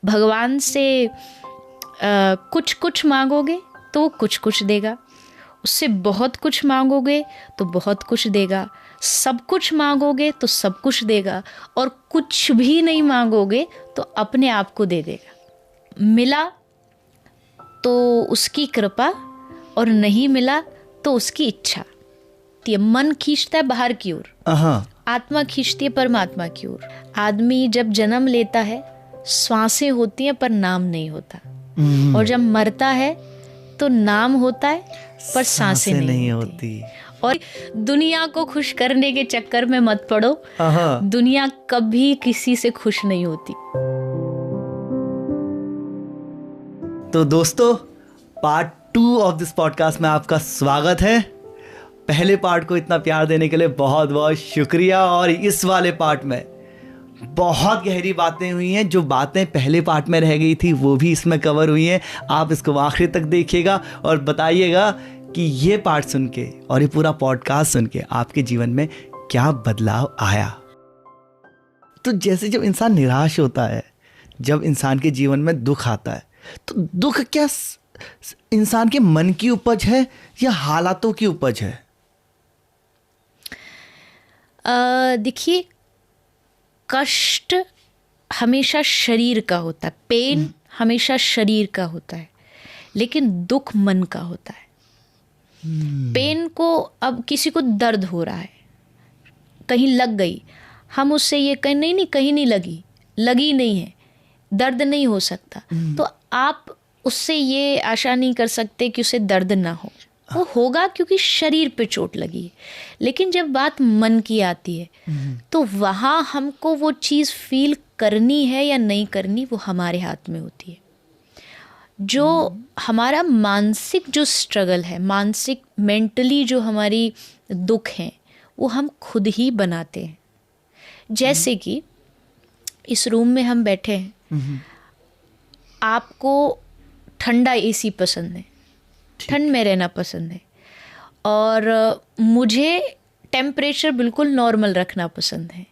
भगवान से कुछ कुछ मांगोगे तो वो कुछ कुछ देगा, उससे बहुत कुछ मांगोगे तो बहुत कुछ देगा, सब कुछ मांगोगे तो सब कुछ देगा, और कुछ भी नहीं मांगोगे तो अपने आप को दे देगा। मिला तो उसकी कृपा, और नहीं मिला तो उसकी इच्छा। तो मन खींचता है बाहर की ओर, आत्मा खींचती है परमात्मा की ओर। आदमी जब जन्म लेता है श्वासें होती हैं पर नाम नहीं होता, और जब मरता है तो नाम होता है पर सांसें नहीं होती। और दुनिया को खुश करने के चक्कर में मत पड़ो, दुनिया कभी किसी से खुश नहीं होती। तो दोस्तों, पार्ट 2 ऑफ दिस पॉडकास्ट में आपका स्वागत है। पहले पार्ट को इतना प्यार देने के लिए बहुत बहुत शुक्रिया। और इस वाले पार्ट में बहुत गहरी बातें हुई हैं, जो बातें पहले पार्ट में रह गई थी वो भी इसमें कवर हुई हैं। आप इसको आखिरी तक देखिएगा और बताइएगा कि ये पार्ट सुन के और ये पूरा पॉडकास्ट सुन के आपके जीवन में क्या बदलाव आया। तो जैसे जब इंसान निराश होता है, जब इंसान के जीवन में दुख आता है, तो दुख क्या इंसान के मन की उपज है या हालातों की उपज है? देखिए, कष्ट हमेशा शरीर का होता है, पेन हमेशा शरीर का होता है, लेकिन दुख मन का होता है। पेन को, अब किसी को दर्द हो रहा है, कहीं लग गई, हम उससे ये कहें नहीं कहीं नहीं लगी नहीं है, दर्द नहीं हो सकता, तो आप उससे ये आशा नहीं कर सकते कि उसे दर्द ना हो। वो होगा क्योंकि शरीर पे चोट लगी है। लेकिन जब बात मन की आती है तो वहाँ हमको वो चीज़ फील करनी है या नहीं करनी, वो हमारे हाथ में होती है। जो हमारा मानसिक जो स्ट्रगल है, मानसिक मेंटली जो हमारी दुख हैं, वो हम खुद ही बनाते हैं। जैसे कि इस रूम में हम बैठे हैं, आपको ठंडा एसी पसंद है, ठंड में रहना पसंद है, और मुझे टेम्परेचर बिल्कुल नॉर्मल रखना पसंद है।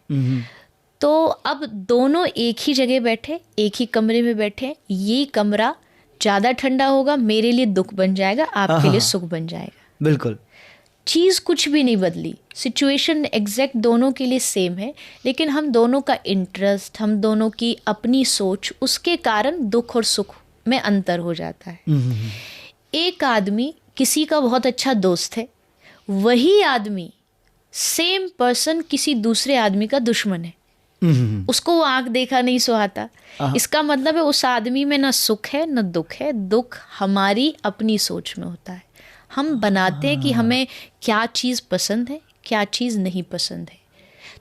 तो अब दोनों एक ही जगह बैठे, एक ही कमरे में बैठे, ये कमरा ज़्यादा ठंडा होगा, मेरे लिए दुख बन जाएगा, आपके लिए सुख बन जाएगा। बिल्कुल, चीज़ कुछ भी नहीं बदली, सिचुएशन एग्जैक्ट दोनों के लिए सेम है, लेकिन हम दोनों का इंटरेस्ट, हम दोनों की अपनी सोच, उसके कारण दुख और सुख में अंतर हो जाता है। एक आदमी किसी का बहुत अच्छा दोस्त है, वही आदमी सेम पर्सन किसी दूसरे आदमी का दुश्मन है, उसको वो आंख देखा नहीं सुहाता। इसका मतलब है उस आदमी में ना सुख है ना दुख है, दुख हमारी अपनी सोच में होता है। हम बनाते हैं कि हमें क्या चीज़ पसंद है, क्या चीज़ नहीं पसंद है।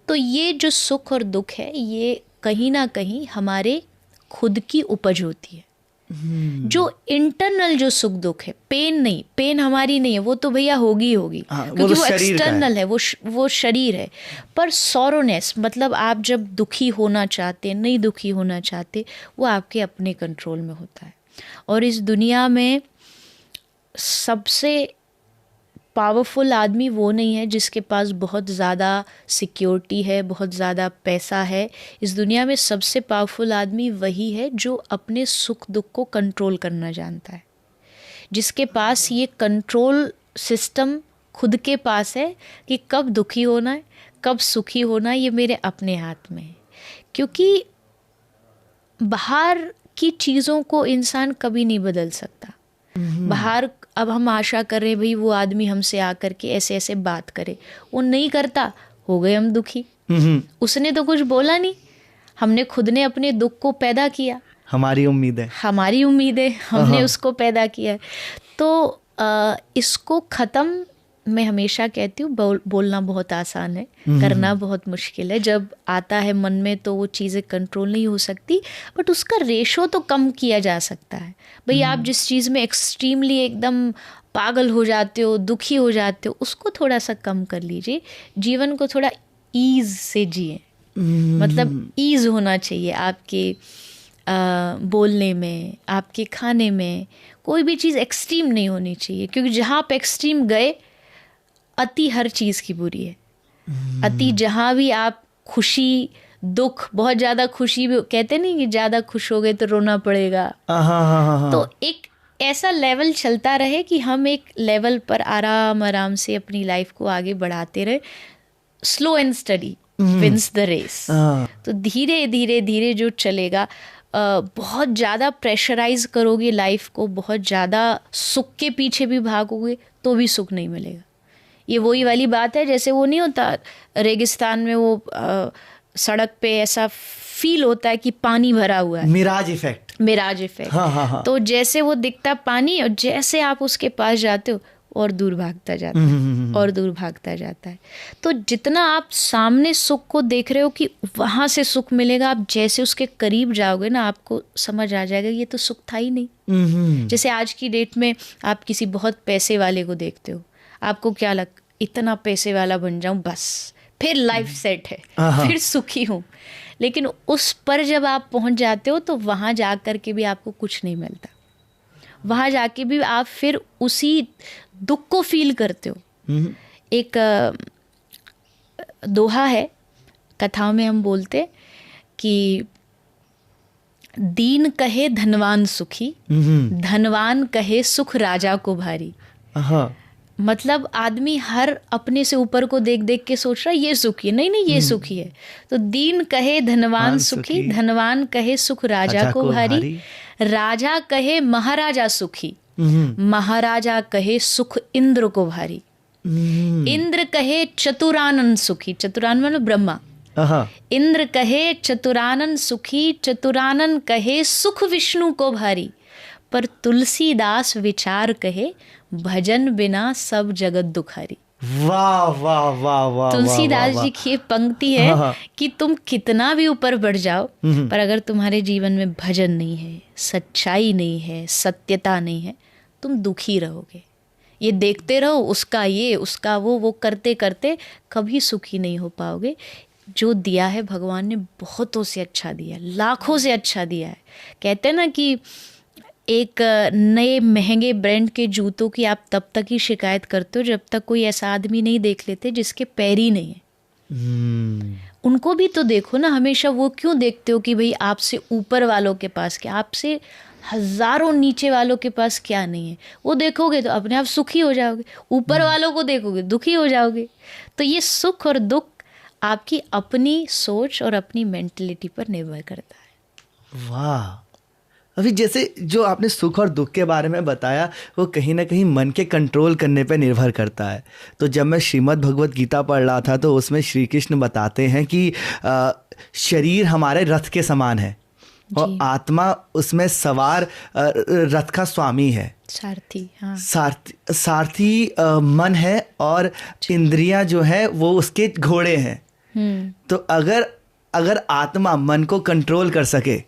तो ये जो सुख और दुख है, ये कहीं ना कहीं हमारे खुद की उपज होती है। जो इंटरनल जो सुख दुख है, पेन नहीं, पेन हमारी नहीं है, वो तो भैया होगी क्योंकि वो एक्सटर्नल है, वो शरीर है। पर सॉरोनेस, मतलब आप जब दुखी होना चाहते, नहीं दुखी होना चाहते, वो आपके अपने कंट्रोल में होता है। और इस दुनिया में सबसे पावरफुल आदमी वो नहीं है जिसके पास बहुत ज़्यादा सिक्योरिटी है, बहुत ज़्यादा पैसा है। इस दुनिया में सबसे पावरफुल आदमी वही है जो अपने सुख दुख को कंट्रोल करना जानता है, जिसके पास ये कंट्रोल सिस्टम खुद के पास है कि कब दुखी होना है, कब सुखी होना है, ये मेरे अपने हाथ में है। क्योंकि बाहर की चीज़ों को इंसान कभी नहीं बदल सकता। बाहर अब हम आशा कर रहे हैं भाई वो आदमी हमसे आकर के ऐसे ऐसे बात करे, वो नहीं करता, हो गए हम दुखी। उसने तो कुछ बोला नहीं, हमने खुद ने अपने दुख को पैदा किया, हमारी उम्मीद है हमने उसको पैदा किया। तो इसको ख़त्म, मैं हमेशा कहती हूँ, बोलना बहुत आसान है, करना बहुत मुश्किल है। जब आता है मन में तो वो चीज़ें कंट्रोल नहीं हो सकती, बट उसका रेशो तो कम किया जा सकता है। भाई आप जिस चीज़ में एक्सट्रीमली एकदम पागल हो जाते हो, दुखी हो जाते हो, उसको थोड़ा सा कम कर लीजिए। जीवन को थोड़ा ईज़ से जिए, मतलब ईज़ होना चाहिए आपके बोलने में, आपके खाने में। कोई भी चीज़ एक्सट्रीम नहीं होनी चाहिए, क्योंकि जहाँ आप एक्सट्रीम गए, अति हर चीज़ की बुरी है। अति जहाँ भी आप खुशी दुख, बहुत ज़्यादा खुशी भी, कहते नहीं कि ज़्यादा खुश हो गए तो रोना पड़ेगा। तो एक ऐसा लेवल चलता रहे कि हम एक लेवल पर आराम आराम से अपनी लाइफ को आगे बढ़ाते रहे। Slow and steady wins the race. तो धीरे धीरे धीरे जो चलेगा, बहुत ज़्यादा प्रेशराइज करोगे लाइफ को, बहुत ज़्यादा सुख के पीछे भी भागोगे तो भी सुख नहीं मिलेगा। ये वही वाली बात है, जैसे वो नहीं होता रेगिस्तान में वो सड़क पे ऐसा फील होता है कि पानी भरा हुआ है, मिराज इफेक्ट। हाँ। तो जैसे वो दिखता पानी, और जैसे आप उसके पास जाते हो और दूर भागता जाता है और दूर भागता जाता है। तो जितना आप सामने सुख को देख रहे हो कि वहाँ से सुख मिलेगा, आप जैसे उसके करीब जाओगे ना, आपको समझ आ जाएगा ये तो सुख था ही नहीं। जैसे आज की डेट में आप किसी बहुत पैसे वाले को देखते हो, आपको क्या इतना पैसे वाला बन जाऊं बस, फिर लाइफ सेट है, फिर सुखी हूँ। लेकिन उस पर जब आप पहुँच जाते हो तो वहाँ जा कर के भी आपको कुछ नहीं मिलता। वहाँ जाके भी आप फिर उसी दुख को फील करते हो। एक दोहा है, कथाओं में हम बोलते कि दीन कहे धनवान सुखी, धनवान कहे सुख राजा को भारी। मतलब आदमी हर अपने से ऊपर को देख देख के सोच रहा है ये सुखी है, नहीं ये सुखी है। तो दीन कहे धनवान सुखी, धनवान कहे सुख राजा को भारी, राजा कहे महाराजा सुखी, महाराजा कहे सुख इंद्र को भारी, इंद्र कहे चतुरानन सुखी, चतुरानन मतलब ब्रह्मा, इंद्र कहे चतुरानन सुखी, चतुरानन कहे सुख विष्णु को भारी, पर तुलसीदास विचार कहे भजन बिना सब जगत दुखारी। वाह वाह वाह वाह। तुलसीदास जी की ये पंक्ति है कि तुम कितना भी ऊपर बढ़ जाओ, पर अगर तुम्हारे जीवन में भजन नहीं है, सच्चाई नहीं है, सत्यता नहीं है, तुम दुखी रहोगे। ये देखते रहो उसका ये उसका वो करते करते कभी सुखी नहीं हो पाओगे। जो दिया है भगवान ने बहुतों से अच्छा दिया, लाखों से अच्छा दिया है। कहते हैं ना कि एक नए महंगे ब्रांड के जूतों की आप तब तक ही शिकायत करते हो जब तक कोई ऐसा आदमी नहीं देख लेते जिसके पैर ही नहीं है। उनको भी तो देखो ना, हमेशा वो क्यों देखते हो कि भाई आपसे ऊपर वालों के पास क्या, आपसे हजारों नीचे वालों के पास क्या नहीं है। वो देखोगे तो अपने आप सुखी हो जाओगे, ऊपर वालों को देखोगे दुखी हो जाओगे। तो ये सुख और दुख आपकी अपनी सोच और अपनी मेंटलिटी पर निर्भर करता है। वाह। अभी जैसे जो आपने सुख और दुख के बारे में बताया, वो कहीं ना कहीं मन के कंट्रोल करने पे निर्भर करता है। तो जब मैं श्रीमद् भगवत गीता पढ़ रहा था तो उसमें श्री कृष्ण बताते हैं कि शरीर हमारे रथ के समान है और आत्मा उसमें सवार रथ का स्वामी है, सारथी। हाँ। सारथी मन है और इंद्रियां जो है वो उसके घोड़े हैं। तो अगर आत्मा मन को कंट्रोल कर सके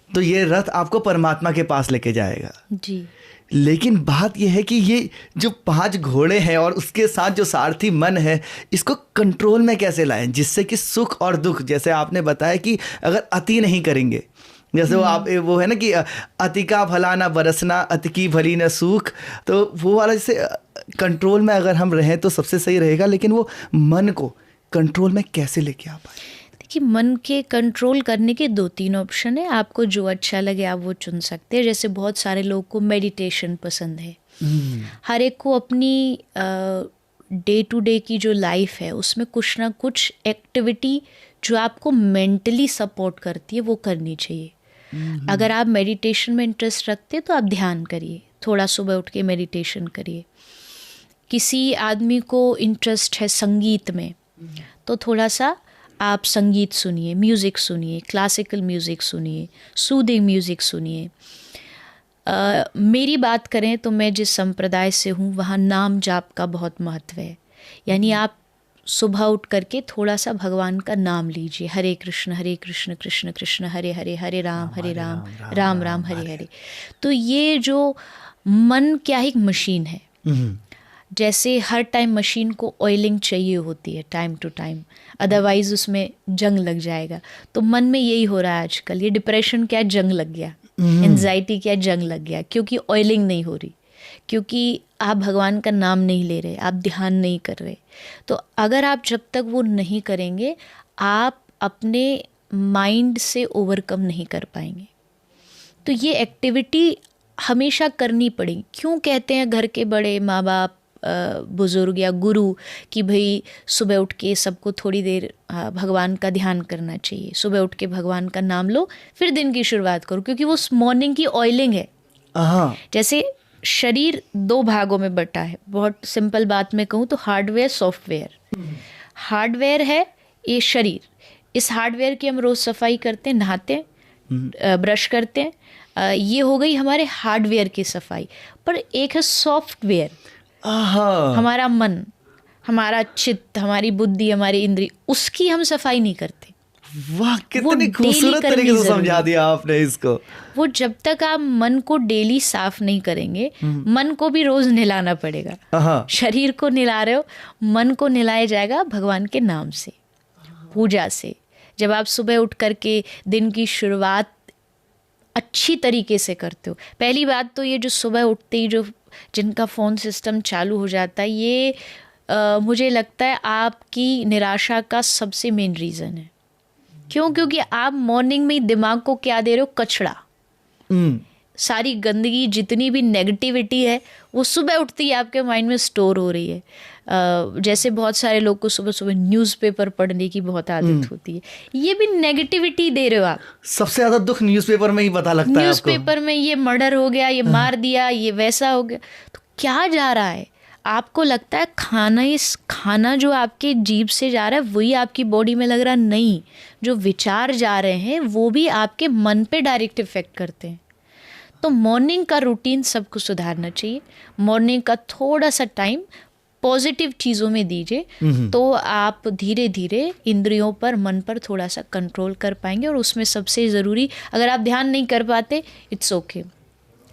तो ये रथ आपको परमात्मा के पास लेके जाएगा जी। लेकिन बात यह है कि ये जो 5 घोड़े हैं और उसके साथ जो सारथी मन है, इसको कंट्रोल में कैसे लाएं जिससे कि सुख और दुख, जैसे आपने बताया कि अगर अति नहीं करेंगे, जैसे वो है ना कि अति का भला ना बरसना, अति की भली न सूख, तो वो वाला जैसे कंट्रोल में अगर हम रहें तो सबसे सही रहेगा। लेकिन वो मन को कंट्रोल में कैसे लेके आ पाए? कि मन के कंट्रोल करने के 2-3 ऑप्शन है। आपको जो अच्छा लगे आप वो चुन सकते हैं। जैसे बहुत सारे लोगों को मेडिटेशन पसंद है। हर एक को अपनी डे टू डे की जो लाइफ है उसमें कुछ ना कुछ एक्टिविटी जो आपको मेंटली सपोर्ट करती है वो करनी चाहिए। अगर आप मेडिटेशन में इंटरेस्ट रखते हैं तो आप ध्यान करिए, थोड़ा सुबह उठ के मेडिटेशन करिए। किसी आदमी को इंटरेस्ट है संगीत में तो थोड़ा सा आप संगीत सुनिए, म्यूज़िक सुनिए, क्लासिकल म्यूज़िक सुनिए, सूदिंग म्यूज़िक सुनिए। मेरी बात करें तो मैं जिस संप्रदाय से हूँ वहाँ नाम जाप का बहुत महत्व है। यानी आप सुबह उठ करके थोड़ा सा भगवान का नाम लीजिए, हरे कृष्ण कृष्ण कृष्ण हरे हरे, हरे राम राम राम हरे हरे। तो ये जो मन क्या एक मशीन है, जैसे हर टाइम मशीन को ऑयलिंग चाहिए होती है टाइम टू टाइम, अदरवाइज उसमें जंग लग जाएगा। तो मन में यही हो रहा है आजकल, ये डिप्रेशन क्या जंग लग गया, एंजाइटी क्या जंग लग गया, क्योंकि ऑयलिंग नहीं हो रही, क्योंकि आप भगवान का नाम नहीं ले रहे, आप ध्यान नहीं कर रहे। तो अगर आप जब तक वो नहीं करेंगे आप अपने माइंड से ओवरकम नहीं कर पाएंगे। तो ये एक्टिविटी हमेशा करनी पड़ेगी। क्यों कहते हैं घर के बड़े, माँ बाप, बुज़ुर्ग या गुरु कि भाई सुबह उठ के सबको थोड़ी देर भगवान का ध्यान करना चाहिए, सुबह उठ के भगवान का नाम लो, फिर दिन की शुरुआत करो, क्योंकि वो मॉर्निंग की ऑयलिंग है। जैसे शरीर 2 भागों में बटा है, बहुत सिंपल बात में कहूँ तो हार्डवेयर, सॉफ्टवेयर। हार्डवेयर है ये शरीर, इस हार्डवेयर की हम रोज़ सफाई करते हैं, नहाते हैं, ब्रश करते हैं, ये हो गई हमारे हार्डवेयर की सफाई। पर एक है सॉफ्टवेयर, हमारा मन, हमारा चित्त, हमारी बुद्धि, हमारी इंद्री, उसकी हम सफाई नहीं करते। वाह, कितनी खूबसूरत तरीके से समझा दिया आपने इसको। वो जब तक आप मन को डेली साफ नहीं करेंगे, मन को भी रोज नहलाना पड़ेगा। शरीर को नहला रहे हो, मन को नहलाया जाएगा भगवान के नाम से, पूजा से। जब आप सुबह उठ करके दिन की शुरुआत अच्छी तरीके से करते हो, पहली बात तो ये जो सुबह उठते ही जो जिनका फ़ोन सिस्टम चालू हो जाता है, ये मुझे लगता है आपकी निराशा का सबसे मेन रीज़न है। क्यों? क्योंकि आप मॉर्निंग में ही दिमाग को क्या दे रहे हो? कचड़ा। सारी गंदगी, जितनी भी नेगेटिविटी है, वो सुबह उठते ही आपके माइंड में स्टोर हो रही है। जैसे बहुत सारे लोग को सुबह सुबह न्यूज़पेपर पढ़ने की बहुत आदत होती है, ये भी नेगेटिविटी दे रहे हो आप। सबसे ज़्यादा दुख न्यूज़पेपर में ही पता लगता है आपको। न्यूज़पेपर में ये मर्डर हो गया, ये मार दिया, ये वैसा हो गया, तो क्या जा रहा है? आपको लगता है खाना जो आपके जीभ से जा रहा है वही आपकी बॉडी में लग रहा है, नहीं। जो विचार जा रहे हैं वो भी आपके मन पे डायरेक्ट इफेक्ट करते हैं। तो मॉर्निंग का रूटीन सबको सुधारना चाहिए। मॉर्निंग का थोड़ा सा टाइम पॉजिटिव चीज़ों में दीजिए, तो आप धीरे धीरे इंद्रियों पर, मन पर थोड़ा सा कंट्रोल कर पाएंगे। और उसमें सबसे ज़रूरी, अगर आप ध्यान नहीं कर पाते, इट्स ओके,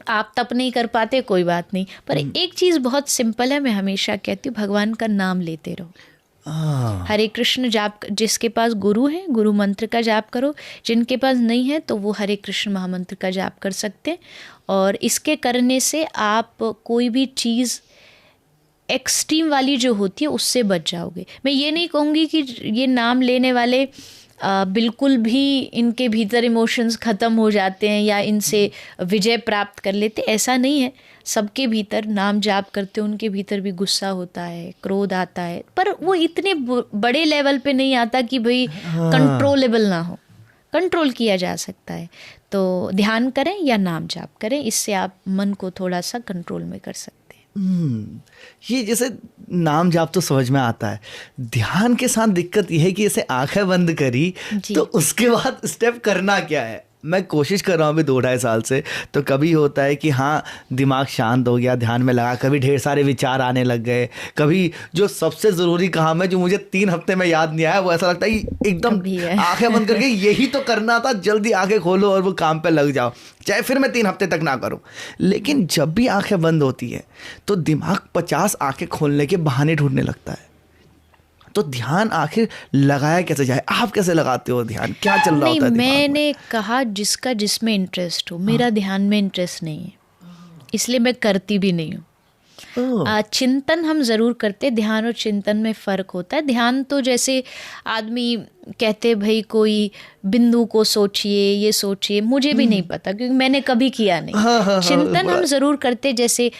आप तप नहीं कर पाते, कोई बात नहीं, पर एक चीज़ बहुत सिंपल है, मैं हमेशा कहती हूँ, भगवान का नाम लेते रहो। हरे कृष्ण जाप, जिसके पास गुरु है, गुरु मंत्र का जाप करो। जिनके पास नहीं है तो वो हरे कृष्ण महामंत्र का जाप कर सकते हैं। और इसके करने से आप कोई भी चीज़ एक्सट्रीम वाली जो होती है उससे बच जाओगे। मैं ये नहीं कहूँगी कि ये नाम लेने वाले बिल्कुल भी इनके भीतर इमोशंस ख़त्म हो जाते हैं या इनसे विजय प्राप्त कर लेते, ऐसा नहीं है। सबके भीतर नाम जाप करते हैं, उनके भीतर भी गुस्सा होता है, क्रोध आता है, पर वो इतने बड़े लेवल पे नहीं आता कि भाई कंट्रोलेबल ना हो। कंट्रोल किया जा सकता है। तो ध्यान करें या नाम जाप करें, इससे आप मन को थोड़ा सा कंट्रोल में कर सकते हैं। ये जैसे नाम जाप तो समझ में आता है, ध्यान के साथ दिक्कत ये है कि जैसे आंखें बंद करी तो उसके बाद स्टेप करना क्या है। मैं कोशिश कर रहा हूँ अभी 2-2.5 साल से, तो कभी होता है कि हाँ दिमाग शांत हो गया, ध्यान में लगा, कभी ढेर सारे विचार आने लग गए, कभी जो सबसे ज़रूरी काम है जो मुझे 3 हफ्ते में याद नहीं आया, वो ऐसा लगता है कि एकदम आंखें बंद करके यही तो करना था, जल्दी आंखें खोलो और वो काम पे लग जाओ, चाहे फिर मैं 3 हफ्ते तक ना करूं। लेकिन जब भी आंखें बंद होती है तो दिमाग 50 आंखें खोलने के बहाने ढूंढने लगता है। तो ध्यान आखिर लगाया कैसे जाए? आप कैसे लगाते हो ध्यान? क्या चल रहा होता है? मैंने कहा जिसका जिसमें इंटरेस्ट हो, मेरा ध्यान में इंटरेस्ट नहीं है, इसलिए मैं करती भी नहीं हूँ। चिंतन हम ज़रूर करते, ध्यान और चिंतन में फ़र्क होता है। ध्यान तो जैसे आदमी कहते भाई कोई बिंदु को सोचिए, ये सोचिए, मुझे भी नहीं पता क्योंकि मैंने कभी किया नहीं। चिंतन हम ज़रूर करते, जैसे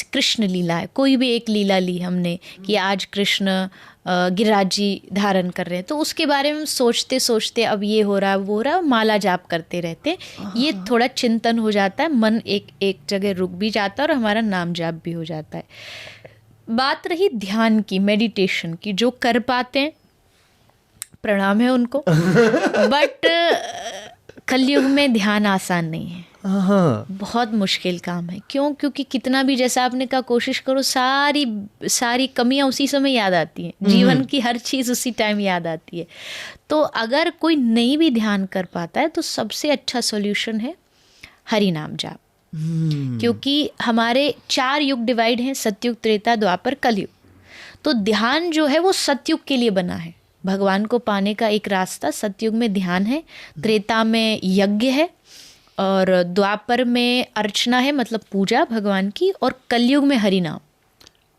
कृष्ण लीला है, कोई भी एक लीला ली हमने कि आज कृष्ण गिरिराज जी धारण कर रहे हैं, तो उसके बारे में सोचते सोचते अब ये हो रहा है, वो हो रहा है, माला जाप करते रहते, ये थोड़ा चिंतन हो जाता है, मन एक जगह रुक भी जाता है और हमारा नाम जाप भी हो जाता है। बात रही ध्यान की, मेडिटेशन की, जो कर पाते हैं प्रणाम है उनको, बट कलयुग में ध्यान आसान नहीं है, बहुत मुश्किल काम है। क्यों? क्योंकि कितना भी, जैसा आपने कहा, कोशिश करो, सारी कमियां उसी समय याद आती हैं, जीवन की हर चीज़ उसी टाइम याद आती है। तो अगर कोई नहीं भी ध्यान कर पाता है तो सबसे अच्छा सॉल्यूशन है हरि नाम जाप। क्योंकि हमारे 4 युग डिवाइड हैं, सतयुग, त्रेता, द्वापर, कलयुग। तो ध्यान जो है वो सतयुग के लिए बना है। भगवान को पाने का एक रास्ता सतयुग में ध्यान है, त्रेता में यज्ञ है, और द्वापर में अर्चना है, मतलब पूजा भगवान की, और कलयुग में हरि नाम।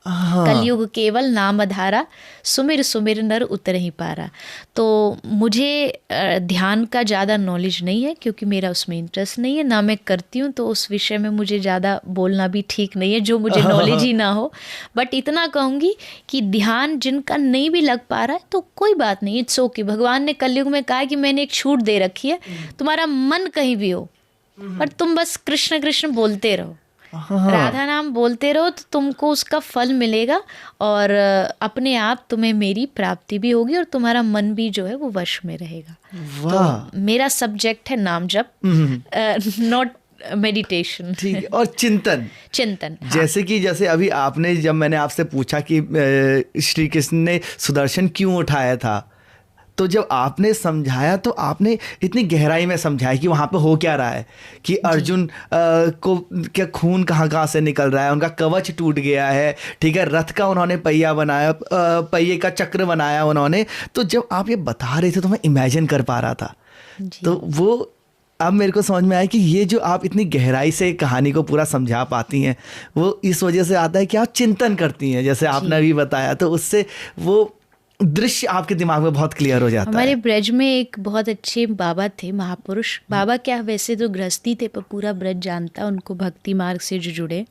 कलयुग केवल नाम अधारा, सुमिर सुमिर नर उतर ही पारा। तो मुझे ध्यान का ज़्यादा नॉलेज नहीं है, क्योंकि मेरा उसमें इंटरेस्ट नहीं है, ना मैं करती हूँ, तो उस विषय में मुझे ज़्यादा बोलना भी ठीक नहीं है जो मुझे नॉलेज ही ना हो। बट इतना कहूँगी कि ध्यान जिनका नहीं भी लग पा रहा है तो कोई बात नहीं, इट्स ओके। भगवान ने कलयुग में कहा कि मैंने एक छूट दे रखी है, तुम्हारा मन कहीं भी हो पर तुम बस कृष्ण कृष्ण बोलते रहो, राधा नाम बोलते रहो, तो तुमको उसका फल मिलेगा और अपने आप तुम्हें मेरी प्राप्ति भी होगी और तुम्हारा मन भी जो है वो वश में रहेगा। तो मेरा सब्जेक्ट है नाम जप, नॉट मेडिटेशन। ठीक है। और चिंतन हाँ। जैसे अभी आपने, जब मैंने आपसे पूछा कि श्री कृष्ण ने सुदर्शन क्यों उठाया था, तो जब आपने समझाया तो आपने इतनी गहराई में समझाया कि वहाँ पे हो क्या रहा है, कि अर्जुन को क्या खून कहाँ से निकल रहा है, उनका कवच टूट गया है, ठीक है, रथ का उन्होंने पहिया बनाया, पहिए का चक्र बनाया उन्होंने। तो जब आप ये बता रहे थे तो मैं इमेजिन कर पा रहा था। तो वो अब मेरे को समझ में आया कि ये जो आप इतनी गहराई से कहानी को पूरा समझा पाती हैं वो इस वजह से आता है कि आप चिंतन करती हैं, जैसे आपने अभी बताया। तो उससे वो दृश्य आपके दिमाग में बहुत क्लियर हो जाता है। हमारे ब्रज में एक बहुत अच्छे बाबा थे, महापुरुष बाबा, क्या वैसे तो गृहस्थी थे पर पूरा ब्रज जानता उनको, भक्ति मार्ग से जो जुड़े,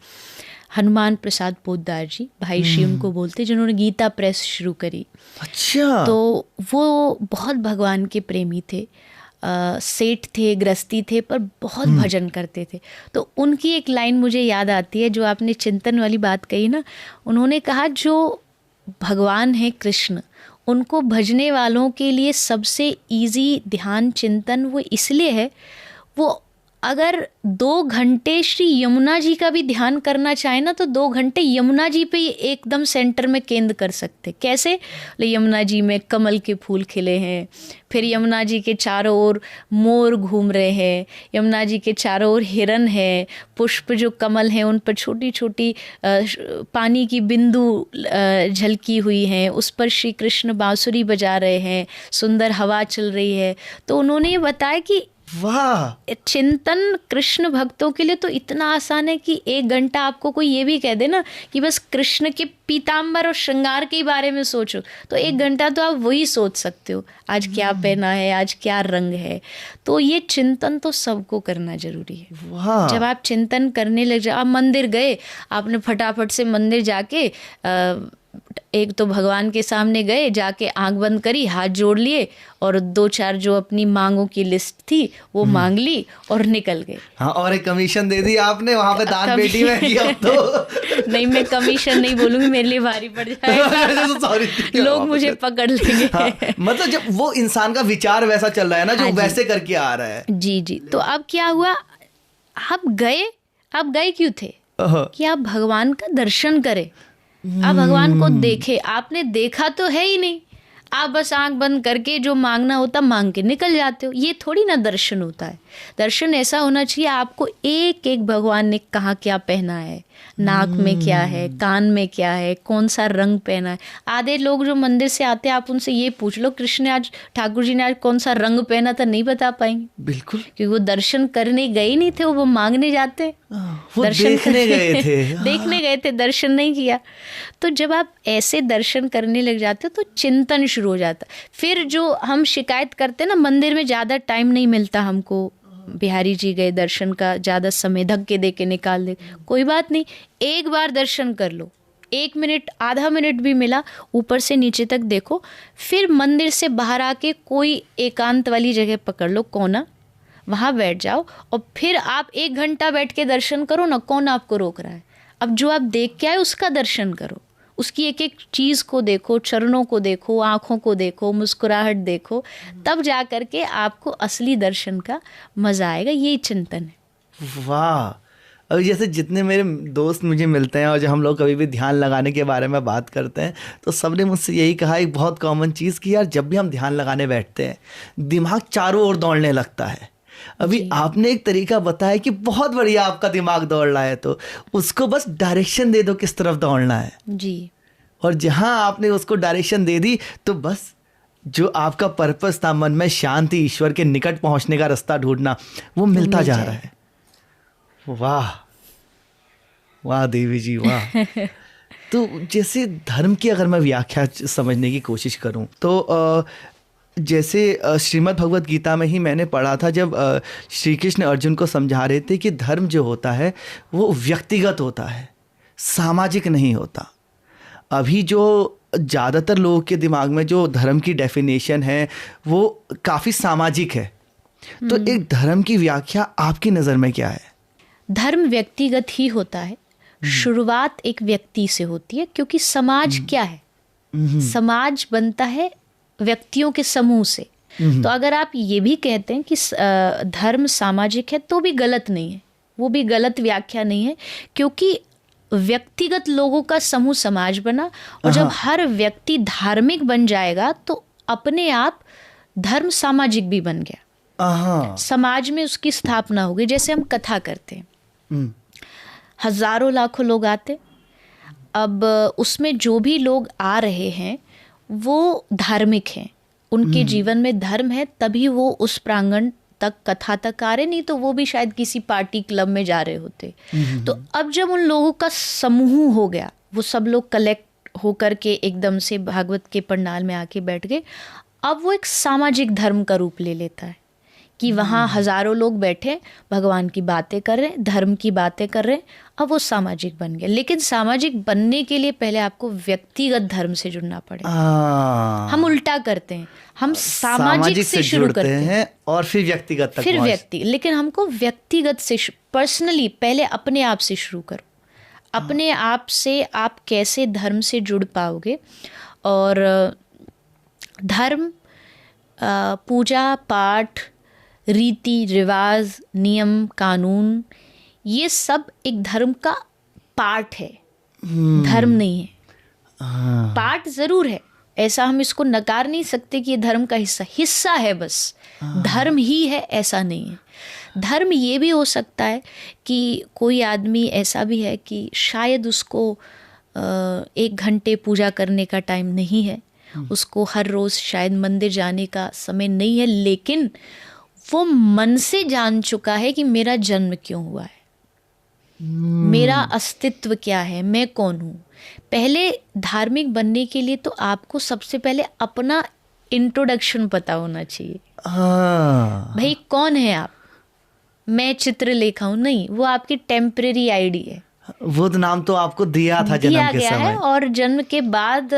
हनुमान प्रसाद पोद्दार जी, भाई श्री उनको बोलते, जिन्होंने गीता प्रेस शुरू करी। अच्छा। तो वो बहुत भगवान के प्रेमी थे, सेठ थे, गृहस्थी थे, पर बहुत भजन करते थे। तो उनकी एक लाइन मुझे याद आती है, जो आपने चिंतन वाली बात कही ना, उन्होंने कहा जो भगवान है कृष्ण, उनको भजने वालों के लिए सबसे इजी ध्यान चिंतन वो इसलिए है, वो अगर 2 घंटे श्री यमुना जी का भी ध्यान करना चाहे ना, तो 2 घंटे यमुना जी पे एकदम सेंटर में केंद्र कर सकते। कैसे? यमुना जी में कमल के फूल खिले हैं, फिर यमुना जी के चारों ओर मोर घूम रहे हैं, यमुना जी के चारों ओर हिरन है, पुष्प जो कमल हैं उन पर छोटी छोटी पानी की बिंदु झलकी हुई हैं, उस पर श्री कृष्ण बांसुरी बजा रहे हैं, सुंदर हवा चल रही है। तो उन्होंने ये बताया कि वाह, चिंतन कृष्ण भक्तों के लिए तो इतना आसान है कि 1 घंटा आपको कोई ये भी कह दे ना कि बस कृष्ण के पीताम्बर और श्रृंगार के बारे में सोचो, तो 1 घंटा तो आप वही सोच सकते हो, आज क्या पहना है, आज क्या रंग है। तो ये चिंतन तो सबको करना जरूरी है। वाह। जब आप चिंतन करने लग जाओ, आप मंदिर गए, आपने फटाफट से मंदिर जाके एक तो भगवान के सामने गए, जाके आंख बंद करी, हाथ जोड़ लिए और 2-4 जो अपनी मांगों की लिस्ट थी वो मांग ली और निकल गए। हाँ, और एक कमीशन दे दी आपने वहां पे दान पेटी में कि अब तो नहीं, मैं कमीशन नहीं बोलूंगी, मेरे लिए भारी पड़ जाएगा। सॉरी, लोग मुझे पकड़ लेंगे। हाँ, मतलब जब वो इंसान का विचार वैसा चल रहा है ना, जो वैसे करके आ रहा है। जी जी। तो अब क्या हुआ, आप गए क्यों थे कि आप भगवान का दर्शन करें, आप भगवान को देखे। आपने देखा तो है ही नहीं, आप बस आंख बंद करके जो मांगना होता मांग के निकल जाते हो। ये थोड़ी ना दर्शन होता है। दर्शन ऐसा होना चाहिए, आपको एक एक भगवान ने कहाँ क्या पहना है, नाक में क्या है, कान में क्या है, कौन सा रंग पहना है। आधे लोग जो मंदिर से आते हैं, आप उनसे ये पूछ लो कृष्ण ने आज, ठाकुर जी ने आज कौन सा रंग पहना था, नहीं बता पाएंगे। बिल्कुल, क्योंकि वो दर्शन करने गए ही नहीं थे, वो मांगने जाते, वो देखने गए थे। देखने गए थे, दर्शन नहीं किया। तो जब आप ऐसे दर्शन करने लग जाते हो तो चिंतन शुरू हो जाता। फिर जो हम शिकायत करते हैं ना, मंदिर में ज़्यादा टाइम नहीं मिलता हमको, बिहारी जी गए दर्शन का ज़्यादा समय धक्के दे के निकाल दे, कोई बात नहीं, एक बार दर्शन कर लो, 1 मिनट, आधा मिनट भी मिला, ऊपर से नीचे तक देखो। फिर मंदिर से बाहर आके कोई एकांत वाली जगह पकड़ लो, कोना, वहाँ बैठ जाओ और फिर आप 1 घंटा बैठ के दर्शन करो ना, कौन आपको रोक रहा है। अब जो आप देख के आए उसका दर्शन करो, उसकी एक एक चीज़ को देखो, चरणों को देखो, आँखों को देखो, मुस्कुराहट देखो, तब जा कर के आपको असली दर्शन का मज़ा आएगा। ये चिंतन है। वाह। अब जैसे जितने मेरे दोस्त मुझे मिलते हैं और जब हम लोग कभी भी ध्यान लगाने के बारे में बात करते हैं तो सबने मुझसे यही कहा, एक बहुत कॉमन चीज़, कि यार जब भी हम ध्यान लगाने बैठते हैं दिमाग चारों ओर दौड़ने लगता है। अभी आपने एक तरीका बताया कि बहुत बढ़िया, आपका दिमाग दौड़ रहा है तो उसको बस डायरेक्शन दे दो किस तरफ दौड़ना है जी। और जहां आपने उसको डायरेक्शन दे दी तो बस जो आपका पर्पस था, मन में शांति, ईश्वर के निकट पहुंचने का रास्ता ढूंढना, वो मिलता जा रहा है। वाह वाह देवी जी, वाह। तो जैसे धर्म की अगर मैं व्याख्या समझने की कोशिश करूं तो जैसे श्रीमद् भगवत गीता में ही मैंने पढ़ा था, जब श्री कृष्ण अर्जुन को समझा रहे थे कि धर्म जो होता है वो व्यक्तिगत होता है, सामाजिक नहीं होता। अभी जो ज़्यादातर लोगों के दिमाग में जो धर्म की डेफिनेशन है वो काफ़ी सामाजिक है। तो एक धर्म की व्याख्या आपकी नज़र में क्या है? धर्म व्यक्तिगत ही होता है। शुरुआत एक व्यक्ति से होती है, क्योंकि समाज क्या है? समाज बनता है व्यक्तियों के समूह से। तो अगर आप ये भी कहते हैं कि धर्म सामाजिक है तो भी गलत नहीं है, वो भी गलत व्याख्या नहीं है, क्योंकि व्यक्तिगत लोगों का समूह समाज बना, और जब हर व्यक्ति धार्मिक बन जाएगा तो अपने आप धर्म सामाजिक भी बन गया। समाज में उसकी स्थापना होगी। जैसे हम कथा करते हैं, हजारों लाखों लोग आते, अब उसमें जो भी लोग आ रहे हैं वो धार्मिक हैं, उनके जीवन में धर्म है, तभी वो उस प्रांगण तक कथा तक आ रहे, नहीं तो वो भी शायद किसी पार्टी क्लब में जा रहे होते। तो अब जब उन लोगों का समूह हो गया, वो सब लोग कलेक्ट होकर के एकदम से भागवत के पंडाल में आके बैठ गए, अब वो एक सामाजिक धर्म का रूप ले लेता है कि वहाँ हजारों लोग बैठे भगवान की बातें कर रहे हैं, धर्म की बातें कर रहे हैं, अब वो सामाजिक बन गया। लेकिन सामाजिक बनने के लिए पहले आपको व्यक्तिगत धर्म से जुड़ना पड़ेगा। हम उल्टा करते हैं, हम सामाजिक से शुरू करते हैं और फिर व्यक्तिगत तक, फिर व्यक्ति। लेकिन हमको व्यक्तिगत से, पर्सनली पहले अपने आप से शुरू करो। अपने आप से आप कैसे धर्म से जुड़ पाओगे? और धर्म, पूजा पाठ, रीति रिवाज, नियम कानून, ये सब एक धर्म का पार्ट है, धर्म नहीं है। पार्ट जरूर है, ऐसा हम इसको नकार नहीं सकते कि ये धर्म का हिस्सा है बस, धर्म ही है ऐसा नहीं है। धर्म ये भी हो सकता है कि कोई आदमी ऐसा भी है कि शायद उसको 1 घंटे पूजा करने का टाइम नहीं है, उसको हर रोज़ शायद मंदिर जाने का समय नहीं है, लेकिन वो मन से जान चुका है कि मेरा जन्म क्यों हुआ है, मेरा अस्तित्व क्या है, मैं कौन हूँ। पहले धार्मिक बनने के लिए तो आपको सबसे पहले अपना इंट्रोडक्शन पता होना चाहिए। भाई कौन है आप? मैं चित्रलेखा हूँ, नहीं, वो आपकी टेम्परेरी आईडी है। वो नाम तो आपको दिया था जन्म के समय, है, और जन्म के बाद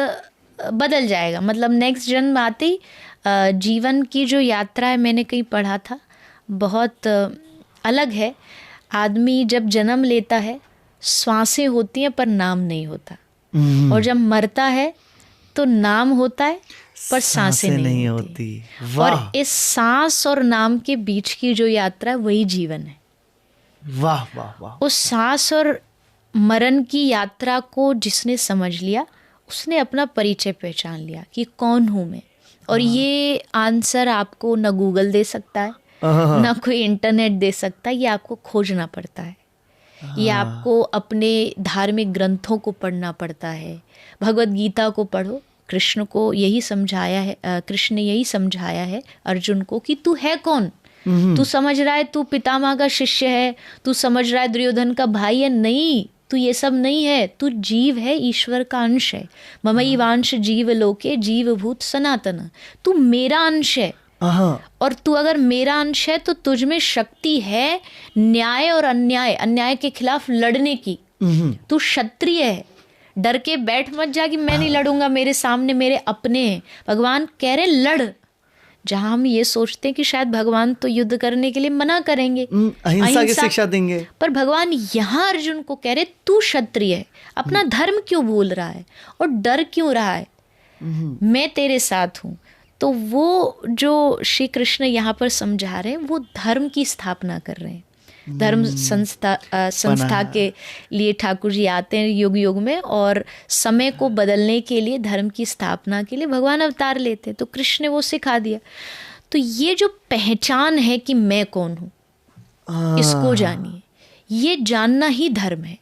बदल जाएगा। मतलब नेक्स्ट जन्म आते ही जीवन की जो यात्रा है, मैंने कहीं पढ़ा था, बहुत अलग है। आदमी जब जन्म लेता है श्वासें होती हैं पर नाम नहीं होता, और जब मरता है तो नाम होता है पर सांसें नहीं होती। और इस सांस और नाम के बीच की जो यात्रा है वही जीवन है। वाह वाह वाह। उस सांस और मरण की यात्रा को जिसने समझ लिया, उसने अपना परिचय पहचान लिया कि कौन हूँ मैं। और ये आंसर आपको न गूगल दे सकता है, ना कोई इंटरनेट दे सकता है, ये आपको खोजना पड़ता है। ये आपको अपने धार्मिक ग्रंथों को पढ़ना पड़ता है। भगवत गीता को पढ़ो, कृष्ण को यही समझाया है, कृष्ण ने यही समझाया है अर्जुन को कि तू है कौन। तू समझ रहा है तू पितामह का शिष्य है, तू समझ रहा है दुर्योधन का भाई है, नहीं, तू ये सब नहीं है, तू जीव है, ईश्वर का अंश है। ममैवांश जीव लोके जीवभूत सनातन, तू मेरा अंश है। और तू अगर मेरा अंश है तो तुझ में शक्ति है न्याय और अन्याय के खिलाफ लड़ने की। तू क्षत्रिय है, डर के बैठ मत जा कि मैं नहीं लड़ूंगा, मेरे सामने मेरे अपने हैं। भगवान कह रहे लड़। जहां हम ये सोचते हैं कि शायद भगवान तो युद्ध करने के लिए मना करेंगे, अहिंसा की शिक्षा देंगे, पर भगवान यहाँ अर्जुन को कह रहे तू क्षत्रिय है, अपना धर्म क्यों भूल रहा है और डर क्यों रहा है, मैं तेरे साथ हूँ। तो वो जो श्री कृष्ण यहाँ पर समझा रहे हैं वो धर्म की स्थापना कर रहे हैं। धर्म संस्था के लिए ठाकुर जी आते हैं युग युग में, और समय को बदलने के लिए, धर्म की स्थापना के लिए भगवान अवतार लेते हैं। तो कृष्ण ने वो सिखा दिया। तो ये जो पहचान है कि मैं कौन हूँ, इसको जानिए। ये जानना ही धर्म है।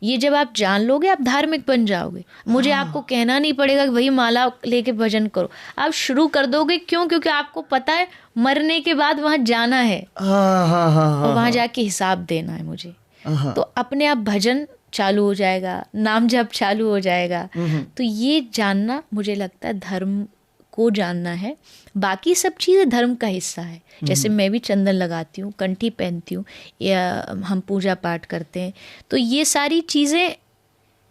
ये जब आप जान लोगे आप धार्मिक बन जाओगे। मुझे आपको कहना नहीं पड़ेगा कि भाई माला लेके भजन करो, आप शुरू कर दोगे। क्यों? क्योंकि आपको पता है मरने के बाद वहां जाना है और वहां जाके हिसाब देना है मुझे। तो अपने आप भजन चालू हो जाएगा, नाम जप चालू हो जाएगा। तो ये जानना मुझे लगता है धर्म को जानना है। बाकी सब चीज़ें धर्म का हिस्सा है। जैसे मैं भी चंदन लगाती हूँ, कंठी पहनती हूँ, या हम पूजा पाठ करते हैं, तो ये सारी चीज़ें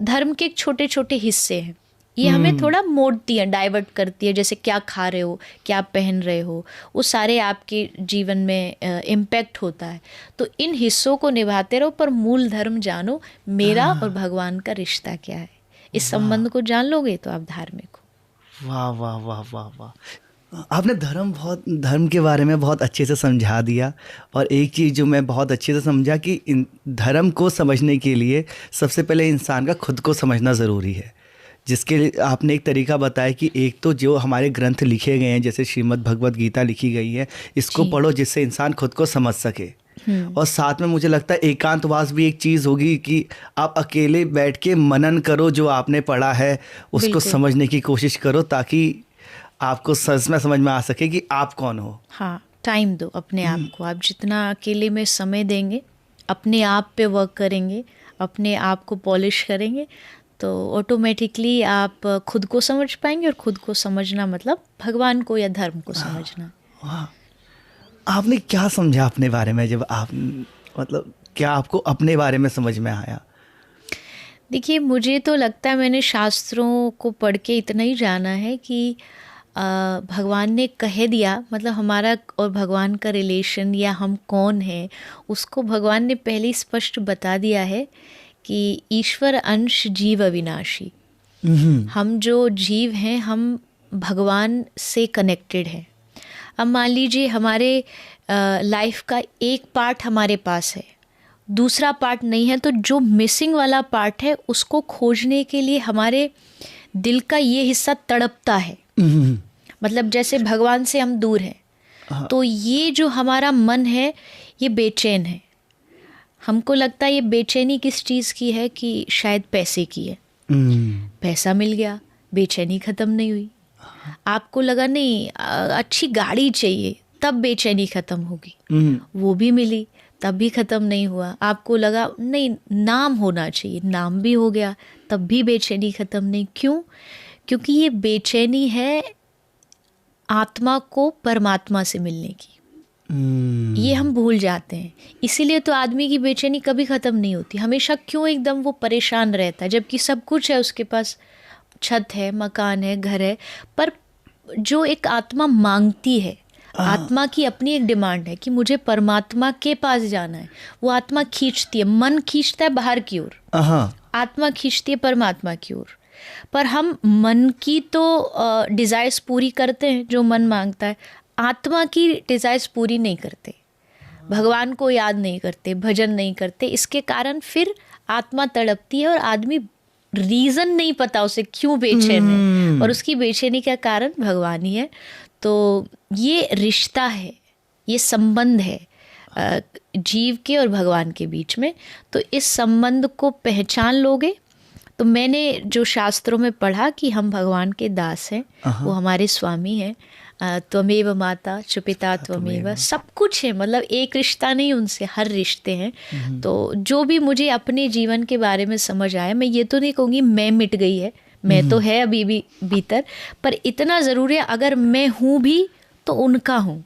धर्म के छोटे छोटे हिस्से हैं। ये हमें थोड़ा मोड़ती है, डाइवर्ट करती है। जैसे क्या खा रहे हो, क्या पहन रहे हो, वो सारे आपके जीवन में इम्पैक्ट होता है। तो इन हिस्सों को निभाते रहो, पर मूल धर्म जानो, मेरा और भगवान का रिश्ता क्या है। इस संबंध को जान लोगे तो आप धार्मिक हो। वाह वाह वाह वाह वाह, आपने धर्म के बारे में बहुत अच्छे से समझा दिया। और एक चीज़ जो मैं बहुत अच्छे से समझा कि इन धर्म को समझने के लिए सबसे पहले इंसान का खुद को समझना ज़रूरी है, जिसके लिए आपने एक तरीका बताया कि एक तो जो हमारे ग्रंथ लिखे गए हैं, जैसे श्रीमद् भगवत गीता लिखी गई है, इसको पढ़ो जिससे इंसान खुद को समझ सके। और साथ में मुझे लगता है एकांतवास भी एक चीज़ होगी कि आप अकेले बैठ के मनन करो, जो आपने पढ़ा है उसको समझने की कोशिश करो, ताकि आपको सच में समझ में आ सके कि आप कौन हो। हाँ, टाइम दो अपने आप को। आप जितना अकेले में समय देंगे, अपने आप पे वर्क करेंगे, अपने आप को पॉलिश करेंगे, तो ऑटोमेटिकली आप खुद को समझ पाएंगे। और खुद को समझना मतलब भगवान को या धर्म को समझना। आपने क्या समझा अपने बारे में, जब आप मतलब क्या आपको अपने बारे में समझ में आया? देखिए, मुझे तो लगता है मैंने शास्त्रों को पढ़ के इतना ही जाना है कि भगवान ने कह दिया, मतलब हमारा और भगवान का रिलेशन या हम कौन हैं, उसको भगवान ने पहले ही स्पष्ट बता दिया है कि ईश्वर अंश जीव अविनाशी। हम जो जीव हैं, हम भगवान से कनेक्टेड हैं। अब मान लीजिए हमारे लाइफ का एक पार्ट हमारे पास है, दूसरा पार्ट नहीं है, तो जो मिसिंग वाला पार्ट है उसको खोजने के लिए हमारे दिल का ये हिस्सा तड़पता है। मतलब जैसे भगवान से हम दूर हैं, तो ये जो हमारा मन है ये बेचैन है। हमको लगता है ये बेचैनी किस चीज़ की है, कि शायद पैसे की है। पैसा मिल गया, बेचैनी ख़त्म नहीं हुई। आपको लगा नहीं अच्छी गाड़ी चाहिए, तब बेचैनी ख़त्म होगी, वो भी मिली, तब भी ख़त्म नहीं हुआ। आपको लगा नहीं नाम होना चाहिए, नाम भी हो गया, तब भी बेचैनी ख़त्म नहीं। क्यों? क्योंकि ये बेचैनी है आत्मा को परमात्मा से मिलने की। ये हम भूल जाते हैं। इसीलिए तो आदमी की बेचैनी कभी ख़त्म नहीं होती। हमेशा क्यों एकदम वो परेशान रहता है, जबकि सब कुछ है उसके पास, छत है, मकान है, घर है, पर जो एक आत्मा मांगती है, आत्मा की अपनी एक डिमांड है कि मुझे परमात्मा के पास जाना है। वो आत्मा खींचती है, मन खींचता है बाहर की ओर, आत्मा खींचती है परमात्मा की ओर। पर हम मन की तो डिज़ायर्स पूरी करते हैं, जो मन मांगता है, आत्मा की डिज़ायर्स पूरी नहीं करते, भगवान को याद नहीं करते, भजन नहीं करते। इसके कारण फिर आत्मा तड़पती है और आदमी रीज़न नहीं पता उसे क्यों बेचैन है, और उसकी बेचैनी का कारण भगवान ही है। तो ये रिश्ता है, ये संबंध है जीव के और भगवान के बीच में। तो इस संबंध को पहचान लोगे तो मैंने जो शास्त्रों में पढ़ा कि हम भगवान के दास हैं, वो हमारे स्वामी हैं। त्वमेव माता च पिता त्वमेव, सब कुछ है, मतलब एक रिश्ता नहीं, उनसे हर रिश्ते हैं। तो जो भी मुझे अपने जीवन के बारे में समझ आया, मैं ये तो नहीं कहूँगी मैं मिट गई है, मैं तो है अभी भी भीतर, पर इतना ज़रूर है अगर मैं हूँ भी तो उनका हूँ।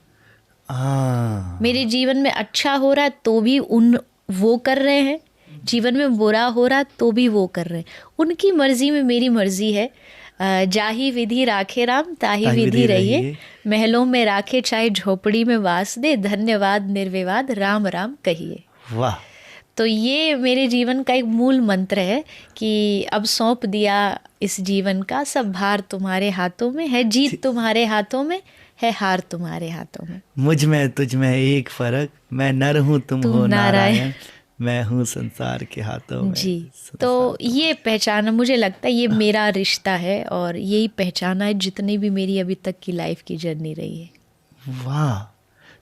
मेरे जीवन में अच्छा हो रहा है तो भी वो कर रहे हैं, जीवन में बुरा हो रहा तो भी वो कर रहे हैं। उनकी मर्जी में मेरी मर्जी है। जाही विधि राखे राम ताही विधि रहिए, महलों में राखे चाहे झोपड़ी में वास दे, धन्यवाद निर्विवाद राम राम कहिए। वाह। तो ये मेरे जीवन का एक मूल मंत्र है कि अब सौंप दिया इस जीवन का, सब भार तुम्हारे हाथों में है, जीत तुम्हारे हाथों में है, हार तुम्हारे हाथों में। मुझ में तुझ में एक फर्क, मैं नर हूँ तुम हो नारायण, मैं हूँ संसार के हाथों में। जी, तो ये पहचाना, मुझे लगता है ये मेरा रिश्ता है और यही पहचाना है जितनी भी मेरी अभी तक की लाइफ की जर्नी रही है। वाह।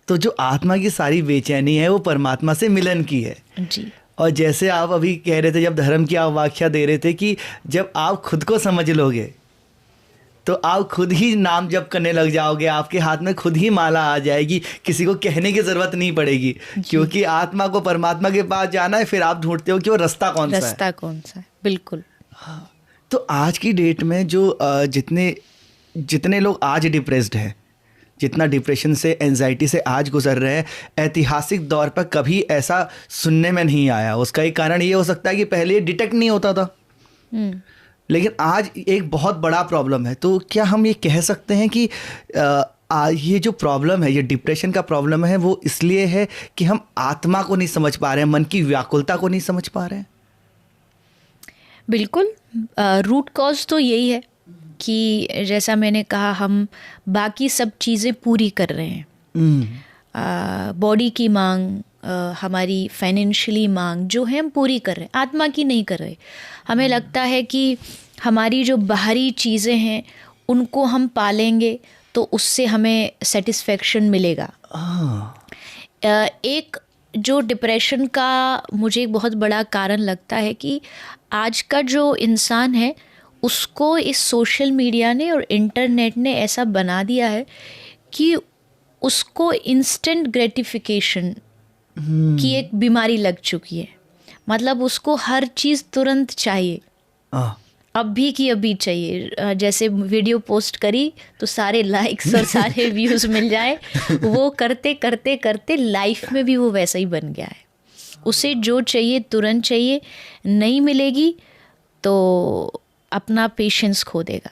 तो जो आत्मा की सारी बेचैनी है वो परमात्मा से मिलन की है। जी। और जैसे आप अभी कह रहे थे, जब धर्म की आप व्याख्या दे रहे थे कि जब आप खुद को समझ लोगे तो आप खुद ही नाम जप करने लग जाओगे, आपके हाथ में खुद ही माला आ जाएगी, किसी को कहने की जरूरत नहीं पड़ेगी, क्योंकि आत्मा को परमात्मा के पास जाना है। फिर आप ढूंढते हो कि वो रास्ता कौन सा है। बिल्कुल। हाँ, तो आज की डेट में जो जितने लोग आज डिप्रेस्ड हैं, जितना डिप्रेशन से, एंजाइटी से आज गुजर रहे हैं, ऐतिहासिक दौर पर कभी ऐसा सुनने में नहीं आया। उसका एक कारण ये हो सकता है कि पहले ये डिटेक्ट नहीं होता था, लेकिन आज एक बहुत बड़ा प्रॉब्लम है। तो क्या हम ये कह सकते हैं कि ये जो प्रॉब्लम है, ये डिप्रेशन का प्रॉब्लम है, वो इसलिए है कि हम आत्मा को नहीं समझ पा रहे हैं, मन की व्याकुलता को नहीं समझ पा रहे हैं? बिल्कुल, रूट कॉज तो यही है कि जैसा मैंने कहा, हम बाकी सब चीज़ें पूरी कर रहे हैं। बॉडी की मांग, हमारी फाइनेंशियली मांग जो है हम पूरी कर रहे हैं, आत्मा की नहीं कर रहे। हमें लगता है कि हमारी जो बाहरी चीज़ें हैं उनको हम पालेंगे तो उससे हमें सेटिस्फेक्शन मिलेगा। एक जो डिप्रेशन का मुझे एक बहुत बड़ा कारण लगता है कि आज का जो इंसान है उसको इस सोशल मीडिया ने और इंटरनेट ने ऐसा बना दिया है कि उसको इंस्टेंट ग्रेटिफिकेशन की एक बीमारी लग चुकी है। मतलब उसको हर चीज़ तुरंत चाहिए, अभी की अभी चाहिए। जैसे वीडियो पोस्ट करी तो सारे लाइक्स और सारे व्यूज़ मिल जाए, वो करते करते करते लाइफ में भी वो वैसा ही बन गया है। उसे जो चाहिए तुरंत चाहिए, नहीं मिलेगी तो अपना पेशेंस खो देगा।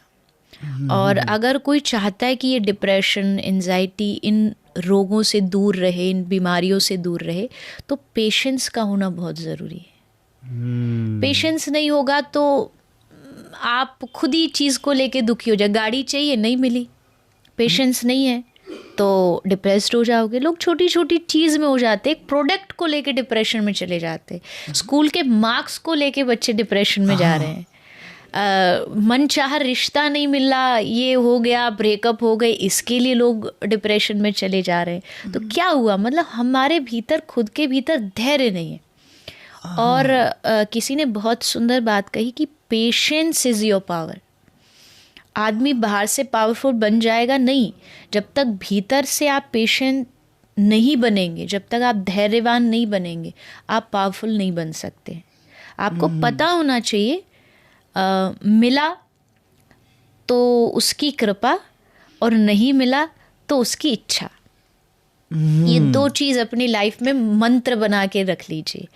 और अगर कोई चाहता है कि ये डिप्रेशन, एंजाइटी, इन रोगों से दूर रहे, इन बीमारियों से दूर रहे, तो पेशेंस का होना बहुत ज़रूरी है। पेशेंस नहीं होगा तो आप खुद ही चीज़ को लेके दुखी हो जाए। गाड़ी चाहिए, नहीं मिली, पेशेंस नहीं है तो डिप्रेस्ड हो जाओगे। लोग छोटी छोटी चीज़ में हो जाते, एक प्रोडक्ट को लेके डिप्रेशन में चले जाते। स्कूल के मार्क्स को लेके बच्चे डिप्रेशन में जा रहे हैं। मनचाहा रिश्ता नहीं मिला, ये हो गया, ब्रेकअप हो गए, इसके लिए लोग डिप्रेशन में चले जा रहे हैं। तो क्या हुआ? मतलब हमारे भीतर, खुद के भीतर धैर्य नहीं है। और किसी ने बहुत सुंदर बात कही कि पेशेंस इज़ योर पावर। आदमी बाहर से पावरफुल बन जाएगा नहीं, जब तक भीतर से आप पेशेंट नहीं बनेंगे, जब तक आप धैर्यवान नहीं बनेंगे, आप पावरफुल नहीं बन सकते। आपको पता होना चाहिए मिला तो उसकी कृपा, और नहीं मिला तो उसकी इच्छा। ये दो चीज़ अपनी लाइफ में मंत्र बना के रख लीजिए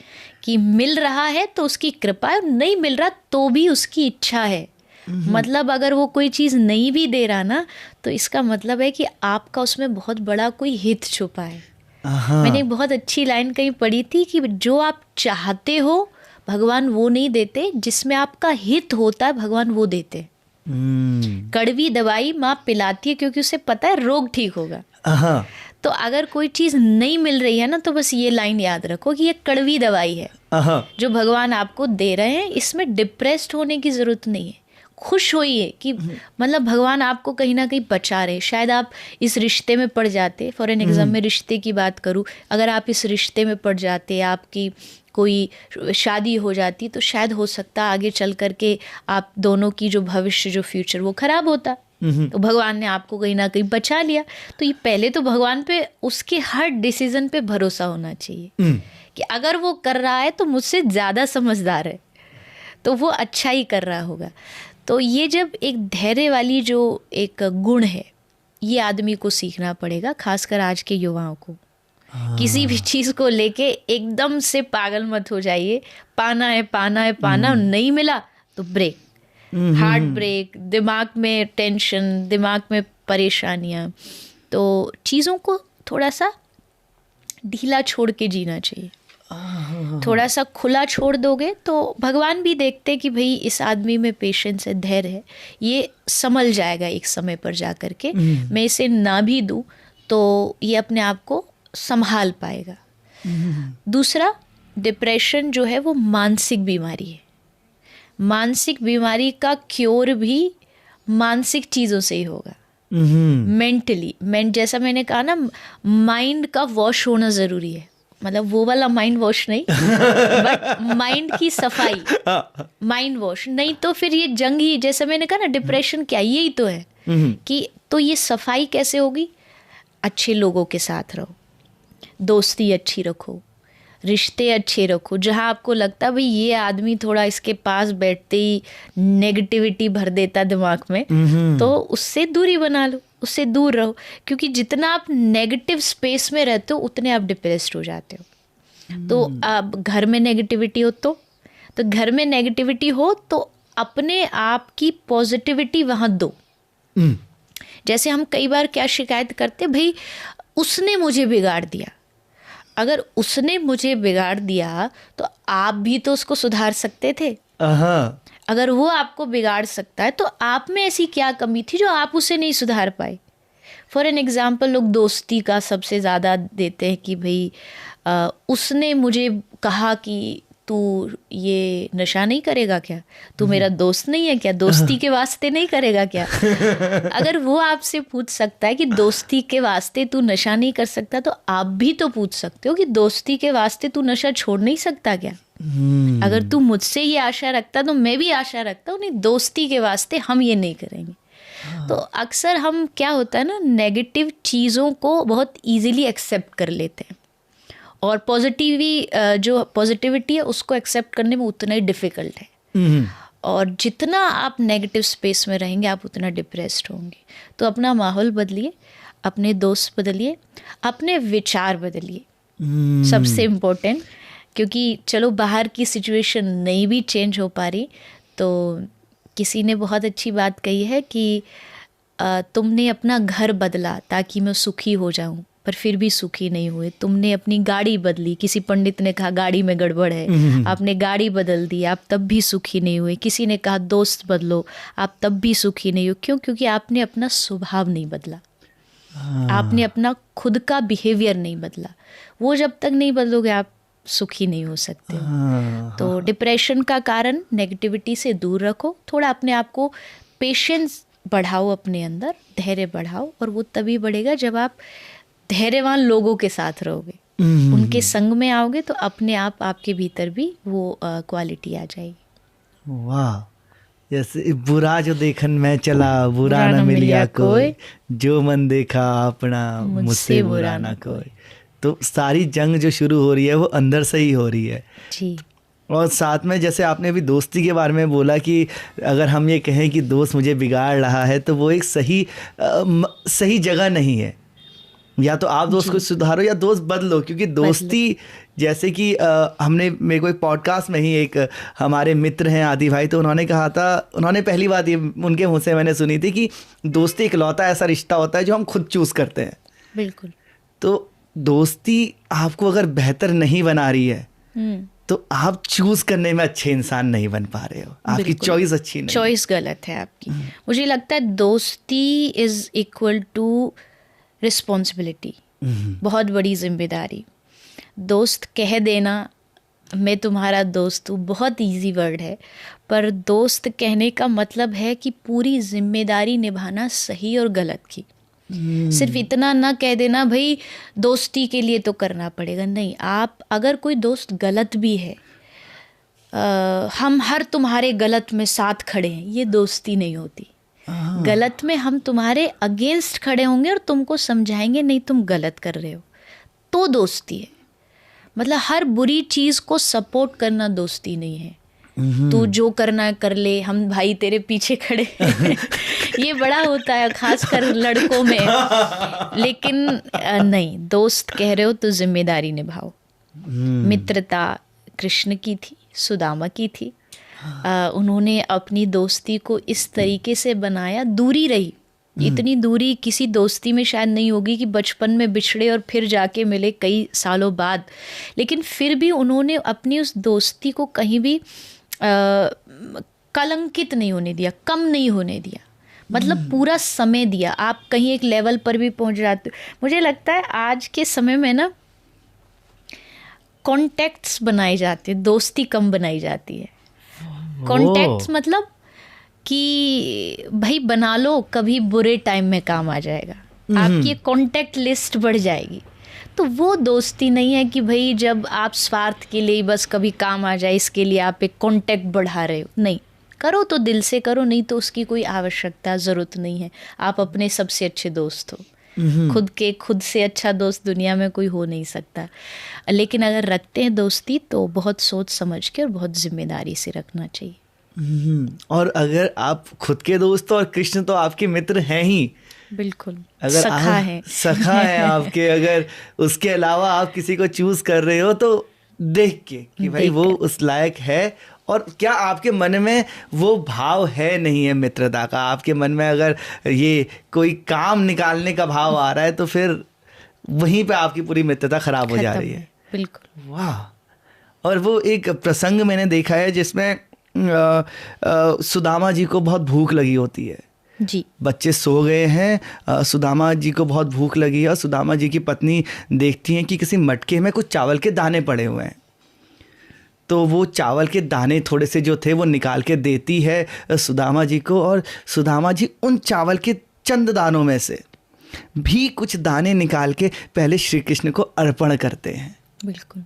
कि मिल रहा है तो उसकी कृपा है, नहीं मिल रहा तो भी उसकी इच्छा है। मतलब अगर वो कोई चीज़ नहीं भी दे रहा ना, तो इसका मतलब है कि आपका उसमें बहुत बड़ा कोई हित छुपा है। मैंने एक बहुत अच्छी लाइन कहीं पढ़ी थी कि जो आप चाहते हो भगवान वो नहीं देते, जिसमें आपका हित होता है भगवान वो देते। कड़वी दवाई माँ पिलाती है क्योंकि उसे पता है रोग ठीक होगा। तो अगर कोई चीज़ नहीं मिल रही है ना, तो बस ये लाइन याद रखो कि ये कड़वी दवाई है जो भगवान आपको दे रहे हैं। इसमें डिप्रेस्ड होने की ज़रूरत नहीं है, खुश होइए कि मतलब भगवान आपको कहीं ना कहीं बचा रहे। शायद आप इस रिश्ते में पड़ जाते, फॉर एन एग्जाम में रिश्ते की बात करूँ, अगर आप इस रिश्ते में पड़ जाते, आपकी कोई शादी हो जाती, तो शायद हो सकता आगे चल करके आप दोनों की जो भविष्य, जो फ्यूचर, वो खराब होता। तो भगवान ने आपको कहीं ना कहीं बचा लिया। तो ये पहले तो भगवान पे, उसके हर डिसीजन पे भरोसा होना चाहिए कि अगर वो कर रहा है तो मुझसे ज़्यादा समझदार है, तो वो अच्छा ही कर रहा होगा। तो ये जब एक धैर्य वाली जो एक गुण है, ये आदमी को सीखना पड़ेगा, खासकर आज के युवाओं को। किसी भी चीज़ को लेके एकदम से पागल मत हो जाइए। पाना है, पाना है, पाना, नहीं मिला तो ब्रेक, हार्ट ब्रेक, दिमाग में टेंशन, दिमाग में परेशानियाँ। तो चीज़ों को थोड़ा सा ढीला छोड़ के जीना चाहिए। थोड़ा सा खुला छोड़ दोगे तो भगवान भी देखते कि भाई इस आदमी में पेशेंस है, धैर्य है, ये संभल जाएगा एक समय पर जा कर के। मैं इसे ना भी दूँ तो ये अपने आप को संभाल पाएगा। दूसरा, डिप्रेशन जो है वो मानसिक बीमारी है। मानसिक बीमारी का क्योर भी मानसिक चीज़ों से ही होगा। मेंटली, जैसा मैंने कहा ना, माइंड का वॉश होना ज़रूरी है। मतलब वो वाला माइंड वॉश नहीं, बट माइंड की सफाई, माइंड वॉश नहीं तो फिर ये जंग ही, जैसे मैंने कहा ना, डिप्रेशन क्या, यही तो है। कि तो ये सफाई कैसे होगी? अच्छे लोगों के साथ रहो, दोस्ती अच्छी रखो, रिश्ते अच्छे रखो। जहाँ आपको लगता है भाई ये आदमी थोड़ा इसके पास बैठते ही नेगेटिविटी भर देता दिमाग में, तो उससे दूरी बना लो, उससे दूर रहो। क्योंकि जितना आप नेगेटिव स्पेस में रहते हो उतने आप डिप्रेस्ड हो जाते हो। तो अब घर में नेगेटिविटी हो तो घर में नेगेटिविटी हो तो अपने आप की पॉजिटिविटी वहाँ दो। जैसे हम कई बार क्या शिकायत करते, भाई उसने मुझे बिगाड़ दिया। अगर उसने मुझे बिगाड़ दिया तो आप भी तो उसको सुधार सकते थे। अगर वो आपको बिगाड़ सकता है तो आप में ऐसी क्या कमी थी जो आप उसे नहीं सुधार पाए? फॉर एन एग्जाम्पल, लोग दोस्ती का सबसे ज़्यादा देते हैं कि भाई उसने मुझे कहा कि तू ये नशा नहीं करेगा क्या? तू मेरा दोस्त नहीं है क्या? दोस्ती के वास्ते नहीं करेगा क्या? अगर वो आपसे पूछ सकता है कि दोस्ती के वास्ते तू नशा नहीं कर सकता, तो आप भी तो पूछ सकते हो कि दोस्ती के वास्ते तू नशा छोड़ नहीं सकता क्या? अगर तू मुझसे ये आशा रखता तो मैं भी आशा रखता हूँ, नहीं दोस्ती के वास्ते हम ये नहीं करेंगे। तो अक्सर हम क्या होता है ना, नेगेटिव चीज़ों को बहुत इजीली एक्सेप्ट कर लेते हैं और जो पॉजिटिविटी है उसको एक्सेप्ट करने में उतना ही डिफ़िकल्ट है। और जितना आप नेगेटिव स्पेस में रहेंगे आप उतना डिप्रेस्ड होंगे। तो अपना माहौल बदलिए, अपने दोस्त बदलिए, अपने विचार बदलिए, सबसे इम्पोर्टेंट। क्योंकि चलो बाहर की सिचुएशन नहीं भी चेंज हो पा रही, तो किसी ने बहुत अच्छी बात कही है कि तुमने अपना घर बदला ताकि मैं सुखी हो जाऊं, पर फिर भी सुखी नहीं हुए। तुमने अपनी गाड़ी बदली, किसी पंडित ने कहा गाड़ी में गड़बड़ है, आपने गाड़ी बदल दी, आप तब भी सुखी नहीं हुए। किसी ने कहा दोस्त बदलो, आप तब भी सुखी नहीं हुए। क्यों? क्योंकि आपने अपना स्वभाव नहीं बदला, आपने अपना खुद का बिहेवियर नहीं बदला। वो जब तक नहीं बदलोगे आप सुखी नहीं हो सकते हो। तो डिप्रेशन का कारण नेगेटिविटी से दूर रखो, थोड़ा अपने आप को पेशेंस बढ़ाओ, अपने अंदर धैर्य बढ़ाओ, और वो तभी बढ़ेगा जब आप धैर्यवान लोगों के साथ रहोगे, उनके संग में आओगे, तो अपने आप आपके भीतर भी वो क्वालिटी आ जाएगी। वाह, जैसे बुरा जो देखन मैं चला, बुरा न मिलिया कोई, जो मन देखा अपना, मुझसे बुरा ना कोई। तो सारी जंग जो शुरू हो रही है वो अंदर से ही हो रही है जी। और साथ में जैसे आपने अभी दोस्ती के बारे में बोला कि अगर हम ये कहें कि दोस्त मुझे बिगाड़ रहा है तो वो एक सही जगह नहीं है। या तो आप दोस्त को सुधारो या दोस्त बदलो, क्योंकि दोस्ती जैसे कि मेरे को एक पॉडकास्ट में ही एक हमारे मित्र हैं आदि भाई, तो उन्होंने कहा था, उन्होंने पहली बात ये उनके मुँह से मैंने सुनी थी कि दोस्ती इकलौता ऐसा रिश्ता होता है जो हम खुद चूज़ करते हैं। बिल्कुल। तो दोस्ती आपको अगर बेहतर नहीं बना रही है तो आप चूज करने में अच्छे इंसान नहीं बन पा रहे हो, आपकी चॉइस अच्छी नहीं, चॉइस गलत है आपकी। मुझे लगता है दोस्ती इज इक्वल टू रिस्पॉन्सिबिलिटी, बहुत बड़ी जिम्मेदारी। दोस्त कह देना मैं तुम्हारा दोस्त हूँ बहुत इजी वर्ड है, पर दोस्त कहने का मतलब है कि पूरी जिम्मेदारी निभाना सही और गलत की। सिर्फ इतना ना कह देना भाई दोस्ती के लिए तो करना पड़ेगा, नहीं। आप अगर कोई दोस्त गलत भी है, हम हर तुम्हारे गलत में साथ खड़े हैं, ये दोस्ती नहीं होती। गलत में हम तुम्हारे अगेंस्ट खड़े होंगे और तुमको समझाएंगे नहीं तुम गलत कर रहे हो, तो दोस्ती है। मतलब हर बुरी चीज़ को सपोर्ट करना दोस्ती नहीं है। तू जो करना है कर ले, हम भाई तेरे पीछे खड़े ये बड़ा होता है खासकर लड़कों में। लेकिन नहीं, दोस्त कह रहे हो तो जिम्मेदारी निभाओ। मित्रता कृष्ण की थी, सुदामा की थी। उन्होंने अपनी दोस्ती को इस तरीके से बनाया, दूरी रही। इतनी दूरी किसी दोस्ती में शायद नहीं होगी कि बचपन में बिछड़े और फिर जाके मिले कई सालों बाद, लेकिन फिर भी उन्होंने अपनी उस दोस्ती को कहीं भी कलंकित नहीं होने दिया, कम नहीं होने दिया। मतलब पूरा समय दिया। आप कहीं एक लेवल पर भी पहुंच जाते हो। मुझे लगता है आज के समय में ना कॉन्टैक्ट्स बनाए जाते हैं, दोस्ती कम बनाई जाती है। कॉन्टैक्ट्स मतलब कि भाई बना लो, कभी बुरे टाइम में काम आ जाएगा, आपकी कॉन्टैक्ट लिस्ट बढ़ जाएगी। तो वो दोस्ती नहीं है कि भाई जब आप स्वार्थ के लिए बस कभी काम आ जाए इसके लिए आप एक कॉन्टैक्ट बढ़ा रहे हो। नहीं, करो तो दिल से करो, नहीं तो उसकी कोई आवश्यकता ज़रूरत नहीं है। आप अपने सबसे अच्छे दोस्त हो, खुद से अच्छा दोस्त दुनिया में कोई हो नहीं सकता। लेकिन अगर रखते हैं दोस्ती तो बहुत सोच समझ के और बहुत जिम्मेदारी से रखना चाहिए। और अगर आप खुद के दोस्त, और कृष्ण तो आपके मित्र हैं ही, बिल्कुल, अगर सखा है आपके, अगर उसके अलावा आप किसी को चूज कर रहे हो तो देख के कि भाई वो उस लायक है, और क्या आपके मन में वो भाव है नहीं है मित्रता का, आपके मन में अगर ये कोई काम निकालने का भाव आ रहा है तो फिर वहीं पे आपकी पूरी मित्रता खराब हो जा रही है। बिल्कुल। वाह। और वो एक प्रसंग मैंने देखा है जिसमें सुदामा जी को बहुत भूख लगी होती है जी। बच्चे सो गए हैं, सुदामा जी को बहुत भूख लगी है, और सुदामा जी की पत्नी देखती हैं कि किसी मटके में कुछ चावल के दाने पड़े हुए हैं, तो वो चावल के दाने थोड़े से जो थे वो निकाल के देती है सुदामा जी को, और सुदामा जी उन चावल के चंद दानों में से भी कुछ दाने निकाल के पहले श्री कृष्ण को अर्पण करते हैं। बिल्कुल।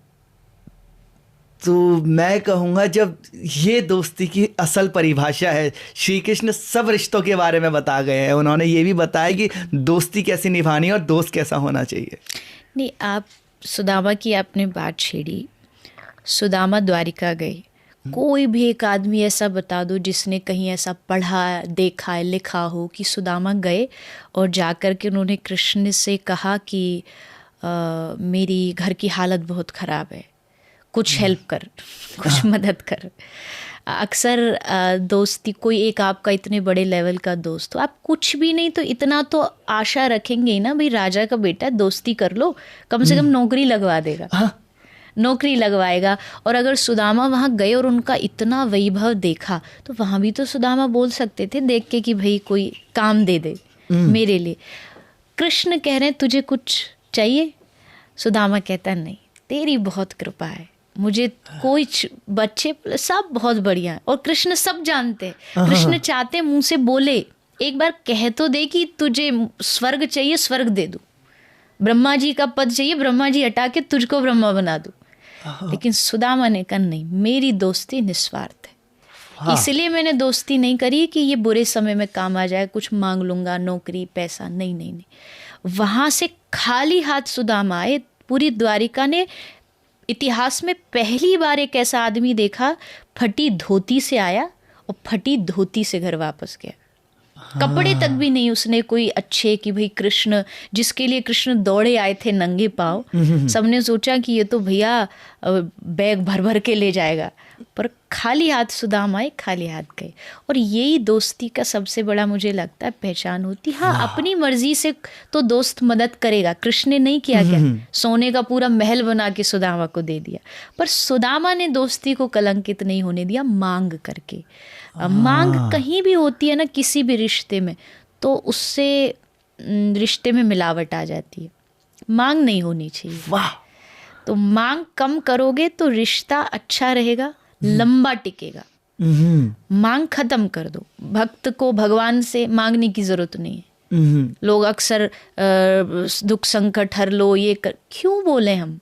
तो मैं कहूँगा जब ये दोस्ती की असल परिभाषा है, श्री कृष्ण सब रिश्तों के बारे में बता गए हैं, उन्होंने ये भी बताया कि दोस्ती कैसी निभानी और दोस्त कैसा होना चाहिए। नहीं, आप सुदामा की आपने बात छेड़ी। सुदामा द्वारिका गए, कोई भी एक आदमी ऐसा बता दो जिसने कहीं ऐसा पढ़ा, देखा, लिखा हो कि सुदामा गए और जाकर के उन्होंने कृष्ण से कहा कि मेरी घर की हालत बहुत ख़राब है, कुछ हेल्प कर, कुछ मदद कर। अक्सर दोस्ती, कोई एक आपका इतने बड़े लेवल का दोस्त हो, आप कुछ भी नहीं तो इतना तो आशा रखेंगे ही ना, भाई राजा का बेटा दोस्ती कर लो, कम से कम नौकरी लगवा देगा, नौकरी लगवाएगा। और अगर सुदामा वहाँ गए और उनका इतना वैभव देखा तो वहाँ भी तो सुदामा बोल सकते थे देख के कि भाई कोई काम दे दे मेरे लिए। कृष्ण कह रहे हैं तुझे कुछ चाहिए? सुदामा कहता नहीं, तेरी बहुत कृपा है, मुझे कोई बच्चे सब बहुत बढ़िया है। और कृष्ण सब जानते हैं, कृष्ण चाहते मुंह से बोले, एक बार कह तो दे कि तुझे स्वर्ग चाहिए, स्वर्ग दे दूं, ब्रह्मा जी का पद चाहिए, ब्रह्मा जी हटा के तुझको ब्रह्मा बना दूं। लेकिन सुदामा ने कहा नहीं, मेरी दोस्ती निस्वार्थ है, इसलिए मैंने दोस्ती नहीं करी कि ये बुरे समय में काम आ जाए, कुछ मांग लूंगा, नौकरी, पैसा, नहीं नहीं नहीं। वहां से खाली हाथ सुदामा आए। पूरी द्वारिका ने इतिहास में पहली बार एक ऐसा आदमी देखा, फटी धोती से आया और फटी धोती से घर वापस गया। कपड़े तक भी नहीं उसने कोई अच्छे कि भाई कृष्ण, जिसके लिए कृष्ण दौड़े आए थे नंगे पांव, सबने सोचा कि ये तो भैया बैग भर भर के ले जाएगा, पर खाली हाथ सुदामा आए, खाली हाथ गए। और यही दोस्ती का सबसे बड़ा मुझे लगता है पहचान होती। हाँ, अपनी मर्जी से तो दोस्त मदद करेगा, कृष्ण ने नहीं किया क्या, सोने का पूरा महल बना के सुदामा को दे दिया, पर सुदामा ने दोस्ती को कलंकित नहीं होने दिया मांग करके। मांग कहीं भी होती है ना किसी भी रिश्ते में, तो उससे रिश्ते में मिलावट आ जाती है, मांग नहीं होनी चाहिए। वाह। तो मांग कम करोगे तो रिश्ता अच्छा रहेगा, लंबा टिकेगा। मांग खत्म कर दो, भक्त को भगवान से मांगने की जरूरत नहीं है। लोग अक्सर दुख संकट हर लो, ये कर, क्यों बोले हम?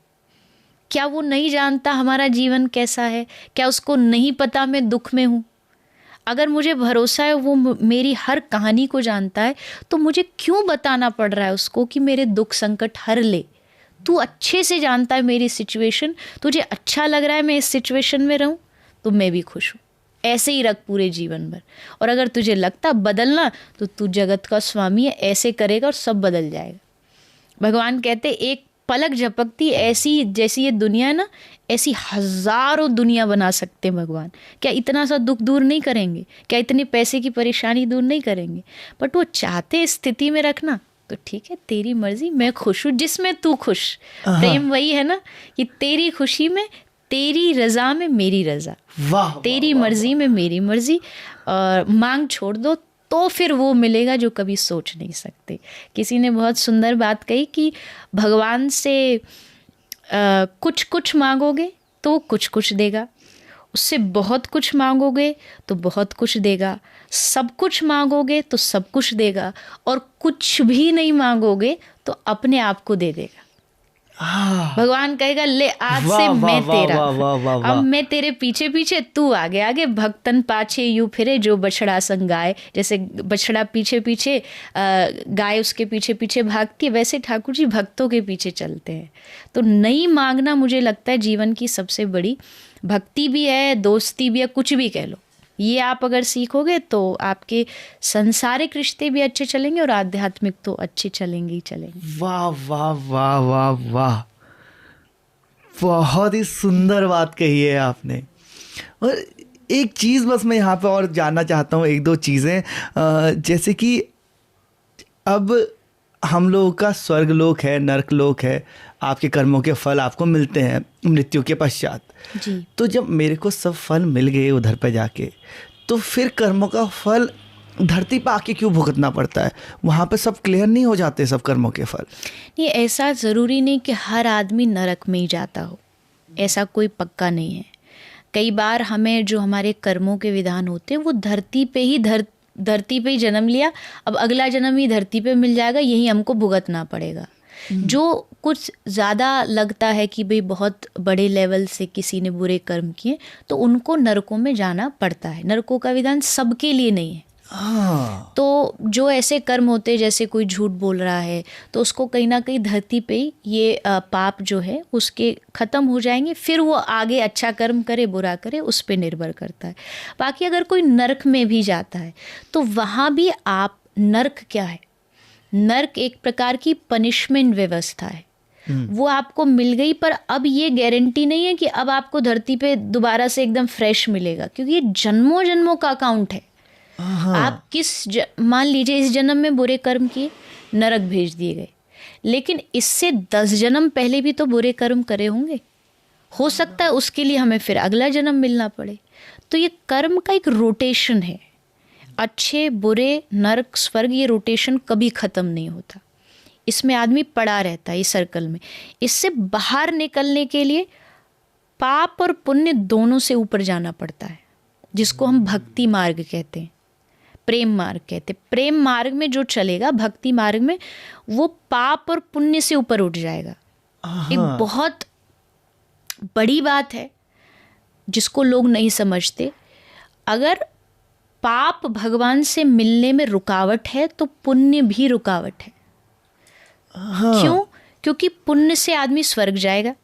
क्या वो नहीं जानता हमारा जीवन कैसा है? क्या उसको नहीं पता मैं दुख में हूँ? अगर मुझे भरोसा है वो मेरी हर कहानी को जानता है, तो मुझे क्यों बताना पड़ रहा है उसको कि मेरे दुख संकट हर ले? तू अच्छे से जानता है मेरी सिचुएशन, तुझे अच्छा लग रहा है मैं इस सिचुएशन में रहूं, तो मैं भी खुश हूँ। ऐसे ही रख पूरे जीवन भर। और अगर तुझे लगता बदलना, तो तू जगत का स्वामी है, ऐसे करेगा और सब बदल जाएगा। भगवान कहते एक पलक झपकती ऐसी, जैसी ये दुनिया है ना, ऐसी हजारों दुनिया बना सकते हैं भगवान। क्या इतना सा दुख दूर नहीं करेंगे? क्या इतने पैसे की परेशानी दूर नहीं करेंगे? बट वो चाहते स्थिति में रखना, तो ठीक है, तेरी मर्जी, मैं खुश हूँ जिसमें तू खुश। प्रेम वही है ना कि तेरी खुशी में, तेरी रजा में मेरी रजा, तेरी मर्जी में मेरी मर्जी। और मांग छोड़ दो तो फिर वो मिलेगा जो कभी सोच नहीं सकते। किसी ने बहुत सुंदर बात कही कि भगवान से कुछ कुछ मांगोगे तो कुछ कुछ देगा, उससे बहुत कुछ मांगोगे तो बहुत कुछ देगा, सब कुछ मांगोगे तो सब कुछ देगा, और कुछ भी नहीं मांगोगे तो अपने आप को दे देगा। भगवान कहेगा ले आज से मैं तेरा, अब मैं तेरे पीछे पीछे, तू आगे आगे। भक्तन पाछे यूं फिरे जो बछड़ा संग गाय। जैसे बछड़ा पीछे पीछे, गाय उसके पीछे पीछे भागती है, वैसे ठाकुर जी भक्तों के पीछे चलते हैं। तो नहीं मांगना मुझे लगता है जीवन की सबसे बड़ी भक्ति भी है, दोस्ती भी है, कुछ भी कह लो। ये आप अगर सीखोगे तो आपके संसारिक रिश्ते भी अच्छे चलेंगे और आध्यात्मिक तो अच्छे चलेंगे ही चलेंगे। वाह वाह वाह वाह वाह, बहुत ही सुंदर बात कही है आपने। और एक चीज़ बस मैं यहाँ पे और जानना चाहता हूँ, एक दो चीज़ें, जैसे कि अब हम लोगों का स्वर्ग लोक है, नरक लोक है, आपके कर्मों के फल आपको मिलते हैं मृत्यु के पश्चात जी। तो जब मेरे को सब फल मिल गए उधर पे जाके, तो फिर कर्मों का फल धरती पे आके क्यों भुगतना पड़ता है? वहाँ पे सब क्लियर नहीं हो जाते सब कर्मों के फल? नहीं, ऐसा ज़रूरी नहीं कि हर आदमी नरक में ही जाता हो, ऐसा कोई पक्का नहीं है। कई बार हमें जो हमारे कर्मों के विधान होते हैं वो धरती पे ही जन्म लिया, अब अगला जन्म ही धरती पे मिल जाएगा, यही हमको भुगतना पड़ेगा। जो कुछ ज़्यादा लगता है कि भाई बहुत बड़े लेवल से किसी ने बुरे कर्म किए तो उनको नरकों में जाना पड़ता है। नरकों का विधान सबके लिए नहीं है। तो जो ऐसे कर्म होते हैं, जैसे कोई झूठ बोल रहा है तो उसको कहीं ना कहीं धरती पे ही ये पाप जो है उसके ख़त्म हो जाएंगे, फिर वो आगे अच्छा कर्म करे बुरा करे उस पे निर्भर करता है। बाकी अगर कोई नरक में भी जाता है तो वहाँ भी आप, नरक क्या है? नरक एक प्रकार की पनिशमेंट व्यवस्था है, वो आपको मिल गई, पर अब ये गारंटी नहीं है कि अब आपको धरती पे दोबारा से एकदम फ्रेश मिलेगा, क्योंकि ये जन्मों जन्मों का अकाउंट है। आप मान लीजिए इस जन्म में बुरे कर्म किए, नरक भेज दिए गए, लेकिन इससे 10 जन्म पहले भी तो बुरे कर्म करे होंगे, हो सकता है उसके लिए हमें फिर अगला जन्म मिलना पड़े। तो ये कर्म का एक रोटेशन है, अच्छे बुरे नरक स्वर्ग, ये रोटेशन कभी ख़त्म नहीं होता, इसमें आदमी पड़ा रहता है इस सर्कल में। इससे बाहर निकलने के लिए पाप और पुण्य दोनों से ऊपर जाना पड़ता है, जिसको हम भक्ति मार्ग कहते हैं, प्रेम मार्ग कहते हैं। प्रेम मार्ग में जो चलेगा, भक्ति मार्ग में, वो पाप और पुण्य से ऊपर उठ जाएगा। एक बहुत बड़ी बात है जिसको लोग नहीं समझते। अगर पाप भगवान से मिलने में रुकावट है तो पुण्य भी रुकावट है। क्यों? क्योंकि पुण्य से आदमी स्वर्ग जाएगा,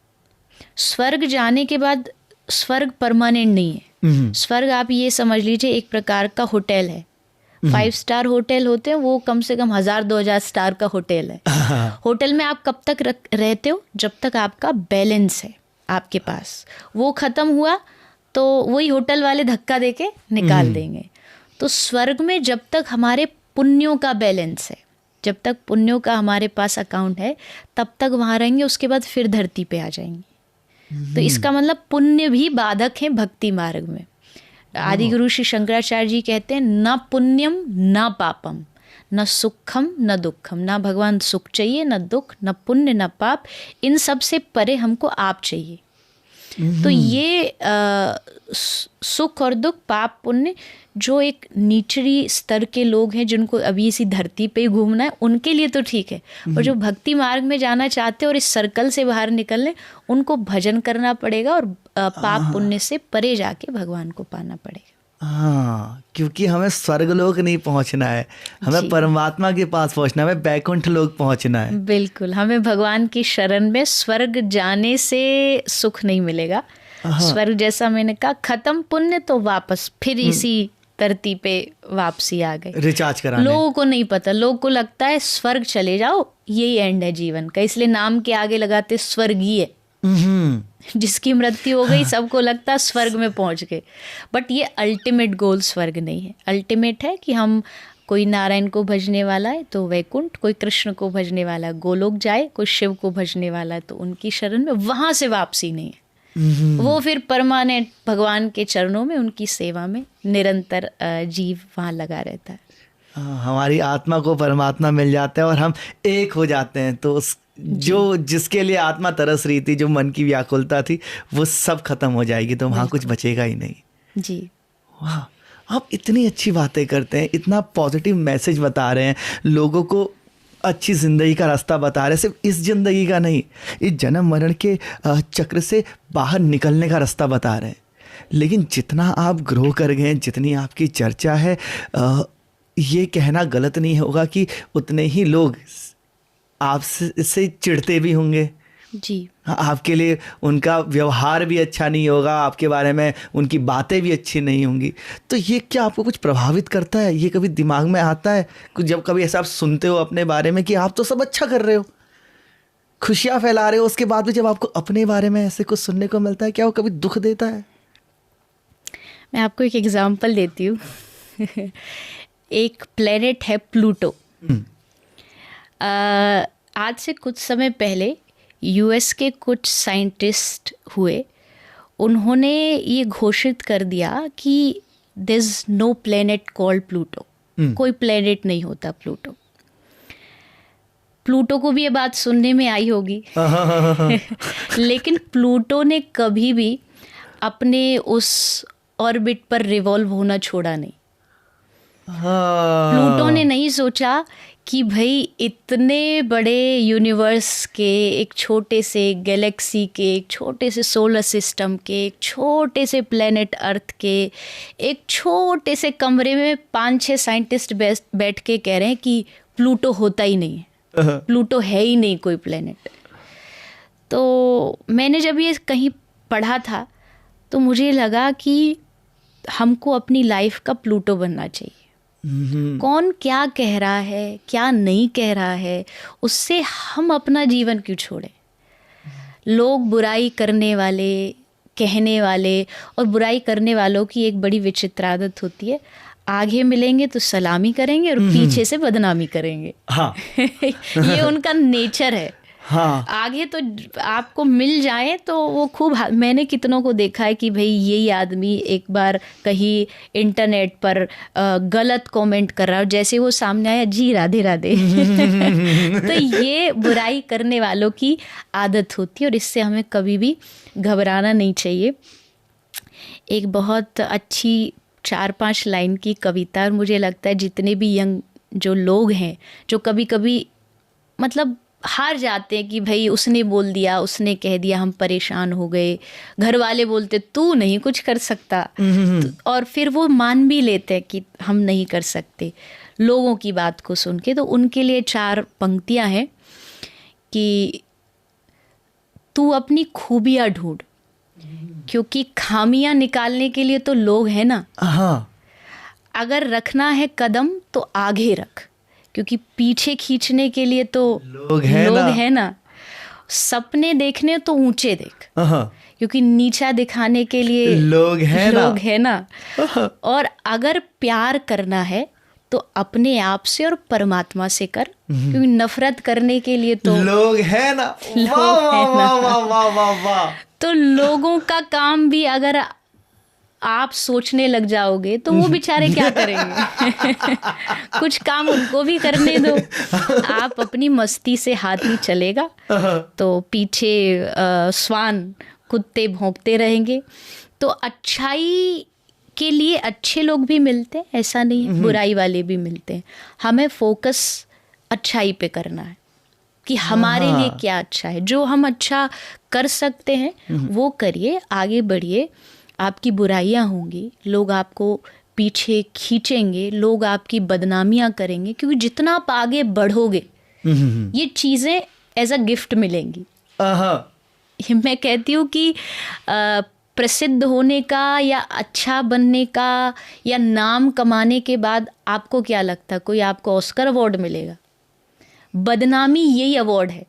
स्वर्ग जाने के बाद स्वर्ग परमानेंट नहीं है। स्वर्ग आप ये समझ लीजिए एक प्रकार का होटल है। 5 स्टार होटल होते हैं, वो कम से कम 1000-2000 स्टार का होटल है। होटल में आप कब तक रहते हो? जब तक आपका बैलेंस है आपके पास। वो ख़त्म हुआ तो वही होटल वाले धक्का देके निकाल देंगे। तो स्वर्ग में जब तक हमारे पुण्यों का बैलेंस है, जब तक पुण्यों का हमारे पास अकाउंट है, तब तक वहाँ रहेंगे, उसके बाद फिर धरती पे आ जाएंगे। तो इसका मतलब पुण्य भी बाधक है भक्ति मार्ग में। आदि गुरु श्री शंकराचार्य जी कहते हैं, न पुण्यम न पापम न सुखम न दुखम। ना भगवान सुख चाहिए, न दुख, न पुण्य, न पाप, इन सब से परे हमको आप चाहिए। तो ये सुख और दुख, पाप पुण्य, जो एक निचली स्तर के लोग हैं जिनको अभी इसी धरती पे ही घूमना है, उनके लिए तो ठीक है। और जो भक्ति मार्ग में जाना चाहते हैं और इस सर्कल से बाहर निकलने, उनको भजन करना पड़ेगा और पाप पुण्य से परे जाके भगवान को पाना पड़ेगा। हाँ, क्योंकि हमें स्वर्ग लोक नहीं पहुंचना है, हमें परमात्मा के पास पहुंचना है, हमें बैकुंठ लोक पहुंचना है। बिल्कुल, हमें भगवान की शरण में। स्वर्ग जाने से सुख नहीं मिलेगा। स्वर्ग जैसा मैंने कहा, खत्म पुण्य तो वापस फिर इसी धरती पे वापसी आ गई, रिचार्ज कराने। लोगों को नहीं पता, लोगों को लगता है स्वर्ग चले जाओ, यही एंड है जीवन का, इसलिए नाम के आगे लगाते स्वर्गीय। जिसकी मृत्यु हो गई सबको लगता है स्वर्ग में पहुंच गए, बट ये अल्टीमेट गोल स्वर्ग नहीं है। अल्टीमेट है कि हम, कोई नारायण को भजने वाला है तो वैकुंठ, कोई कृष्ण को भजने वाला है गोलोक जाए, कोई शिव को भजने वाला है तो उनकी शरण में, वहां से वापसी नहीं है। वो फिर परमानेंट भगवान के चरणों में, उनकी सेवा में निरंतर जीव वहाँ लगा रहता है। हमारी आत्मा को परमात्मा मिल जाता है और हम एक हो जाते हैं। तो जो जिसके लिए आत्मा तरस रही थी, जो मन की व्याकुलता थी, वो सब खत्म हो जाएगी, तो वहाँ कुछ बचेगा ही नहीं। जी वाह, आप इतनी अच्छी बातें करते हैं, इतना पॉजिटिव मैसेज बता रहे हैं लोगों को। अच्छी ज़िंदगी का रास्ता बता रहे हैं, सिर्फ इस ज़िंदगी का नहीं, इस जन्म मरण के चक्र से बाहर निकलने का रास्ता बता रहे हैं। लेकिन जितना आप ग्रो कर गए, जितनी आपकी चर्चा है, ये कहना गलत नहीं होगा कि उतने ही लोग आपसे चिढ़ते भी होंगे जी। आपके लिए उनका व्यवहार भी अच्छा नहीं होगा, आपके बारे में उनकी बातें भी अच्छी नहीं होंगी। तो ये क्या आपको कुछ प्रभावित करता है? ये कभी दिमाग में आता है कुछ, जब कभी ऐसा आप सुनते हो अपने बारे में कि आप तो सब अच्छा कर रहे हो, खुशियाँ फैला रहे हो, उसके बाद भी जब आपको अपने बारे में ऐसे कुछ सुनने को मिलता है, क्या वो कभी दुख देता है? मैं आपको एक एग्जांपल देती हूँ। एक प्लेनेट है प्लूटो। आज से कुछ समय पहले यूएस के कुछ साइंटिस्ट हुए, उन्होंने ये घोषित कर दिया कि there is no planet called Pluto. कोई प्लेनेट नहीं होता प्लूटो। प्लूटो को भी ये बात सुनने में आई होगी। लेकिन प्लूटो ने कभी भी अपने उस ऑर्बिट पर रिवॉल्व होना छोड़ा नहीं। प्लूटो ने नहीं सोचा कि भाई इतने बड़े यूनिवर्स के, एक छोटे से गैलेक्सी के, एक छोटे से सोलर सिस्टम के, एक छोटे से प्लेनेट अर्थ के, एक छोटे से कमरे में 5-6 साइंटिस्ट बैठ के कह रहे हैं कि प्लूटो होता ही नहीं है, प्लूटो है ही नहीं कोई प्लेनेट। तो मैंने जब ये कहीं पढ़ा था तो मुझे लगा कि हमको अपनी लाइफ का प्लूटो बनना चाहिए। कौन क्या कह रहा है, क्या नहीं कह रहा है, उससे हम अपना जीवन क्यों छोड़ें? लोग बुराई करने वाले, कहने वाले, और बुराई करने वालों की एक बड़ी विचित्र आदत होती है, आगे मिलेंगे तो सलामी करेंगे और पीछे से बदनामी करेंगे। हाँ। ये उनका नेचर है। हाँ। आगे तो आपको मिल जाए तो वो खूब, मैंने कितनों को देखा है कि भाई यही आदमी एक बार कहीं इंटरनेट पर गलत कमेंट कर रहा है, जैसे वो सामने आया, जी राधे राधे। तो ये बुराई करने वालों की आदत होती है और इससे हमें कभी भी घबराना नहीं चाहिए। एक बहुत अच्छी 4-5 लाइन की कविता, और मुझे लगता है जितने भी यंग जो लोग हैं जो कभी कभी मतलब हार जाते हैं कि भाई उसने बोल दिया, उसने कह दिया, हम परेशान हो गए, घर वाले बोलते तू नहीं कुछ कर सकता, और फिर वो मान भी लेते हैं कि हम नहीं कर सकते लोगों की बात को सुन के। तो उनके लिए 4 पंक्तियां हैं कि तू अपनी खूबियां ढूंढ, क्योंकि खामियां निकालने के लिए तो लोग हैं ना। हाँ। अगर रखना है कदम तो आगे रख, क्योंकि पीछे खींचने के लिए तो लोग है ना। सपने देखने तो ऊंचे देख, क्योंकि नीचा दिखाने के लिए लोग है ना। और अगर प्यार करना है तो अपने आप से और परमात्मा से कर, क्योंकि नफरत करने के लिए तो लोग है ना। तो लोगों का काम भी अगर आप सोचने लग जाओगे तो वो बेचारे क्या करेंगे? कुछ काम उनको भी करने दो। आप अपनी मस्ती से हाथ नहीं चलेगा तो पीछे स्वान कुत्ते भौंकते रहेंगे। तो अच्छाई के लिए अच्छे लोग भी मिलते हैं, ऐसा नहीं है, बुराई वाले भी मिलते हैं। हमें फोकस अच्छाई पे करना है कि हमारे लिए क्या अच्छा है, जो हम अच्छा कर सकते हैं वो करिए, आगे बढ़िए। आपकी बुराइयां होंगी, लोग आपको पीछे खींचेंगे, लोग आपकी बदनामियां करेंगे, क्योंकि जितना आप आगे बढ़ोगे ये चीज़ें एज अ गिफ्ट मिलेंगी। मैं कहती हूँ कि प्रसिद्ध होने का या अच्छा बनने का या नाम कमाने के बाद आपको क्या लगता है कोई आपको ऑस्कर अवार्ड मिलेगा? बदनामी यही अवार्ड है।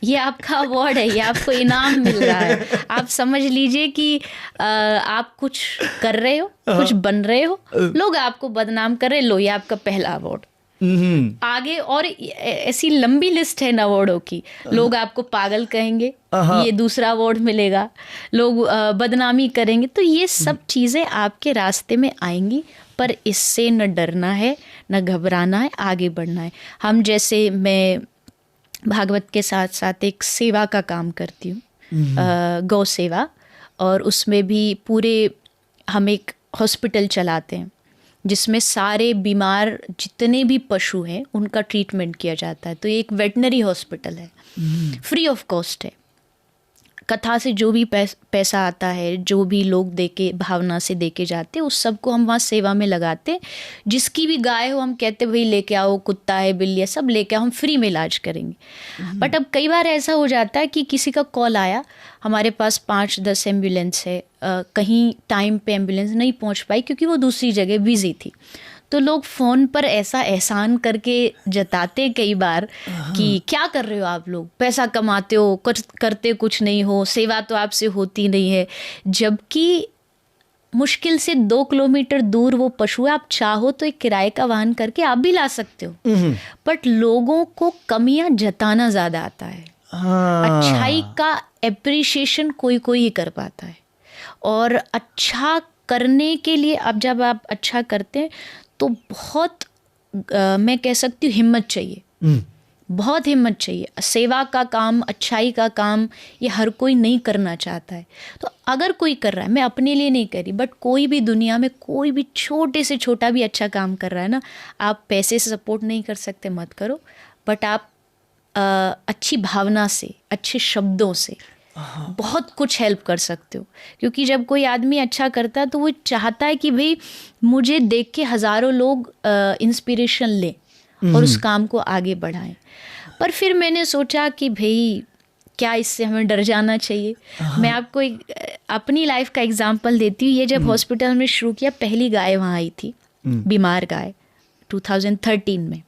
ये आपका अवार्ड है, ये आपको इनाम मिल रहा है। आप समझ लीजिए कि आप कुछ कर रहे हो, कुछ बन रहे हो, लोग आपको बदनाम कर रहे, लो ये आपका पहला अवार्ड। आगे और ऐसी लंबी लिस्ट है इन अवार्डों की। लोग आपको पागल कहेंगे, ये दूसरा अवार्ड मिलेगा, लोग बदनामी करेंगे। तो ये सब चीज़ें आपके रास्ते में आएंगी, पर इससे न डरना है न घबराना है, आगे बढ़ना है। हम जैसे मैं भागवत के साथ साथ एक सेवा का काम करती हूँ, गौ सेवा, और उसमें भी पूरे हम एक हॉस्पिटल चलाते हैं। जिसमें सारे बीमार जितने भी पशु हैं उनका ट्रीटमेंट किया जाता है। तो ये एक वेटनरी हॉस्पिटल है, फ्री ऑफ कॉस्ट है। कथा से जो भी पैसा आता है, जो भी लोग देके भावना से देके जाते, उस सब को हम वहाँ सेवा में लगाते। जिसकी भी गाय हो हम कहते भाई लेके आओ, कुत्ता है, बिल्ली है, सब लेके आओ, हम फ्री में इलाज करेंगे। बट अब कई बार ऐसा हो जाता है कि किसी का कॉल आया, हमारे पास 5-10 एम्बुलेंस है, कहीं टाइम पे एम्बुलेंस नहीं पहुँच पाई क्योंकि वो दूसरी जगह बिजी थी। तो लोग फ़ोन पर ऐसा एहसान करके जताते कई बार कि क्या कर रहे हो आप लोग, पैसा कमाते हो, कुछ करते कुछ नहीं हो, सेवा तो आपसे होती नहीं है। जबकि मुश्किल से 2 किलोमीटर दूर वो पशु है, आप चाहो तो एक किराए का वाहन करके आप भी ला सकते हो। बट लोगों को कमियां जताना ज़्यादा आता है। अच्छाई का एप्रिशिएशन कोई कोई ही कर पाता है। और अच्छा करने के लिए अब जब आप अच्छा करते हैं तो बहुत मैं कह सकती हूँ हिम्मत चाहिए, बहुत हिम्मत चाहिए। सेवा का काम, अच्छाई का काम ये हर कोई नहीं करना चाहता है। तो अगर कोई कर रहा है, मैं अपने लिए नहीं कर रही, बट कोई भी दुनिया में कोई भी छोटे से छोटा भी अच्छा काम कर रहा है ना, आप पैसे से सपोर्ट नहीं कर सकते, मत करो। बट आप अच्छी भावना से, अच्छे शब्दों से बहुत कुछ हेल्प कर सकते हो। क्योंकि जब कोई आदमी अच्छा करता है तो वो चाहता है कि भाई मुझे देख के हज़ारों लोग इंस्पिरेशन लें और उस काम को आगे बढ़ाएं। पर फिर मैंने सोचा कि भाई क्या इससे हमें डर जाना चाहिए। मैं आपको एक अपनी लाइफ का एग्जांपल देती हूँ। ये जब हॉस्पिटल में शुरू किया, पहली गाय वहाँ आई थी, बीमार गाय, 2013 में।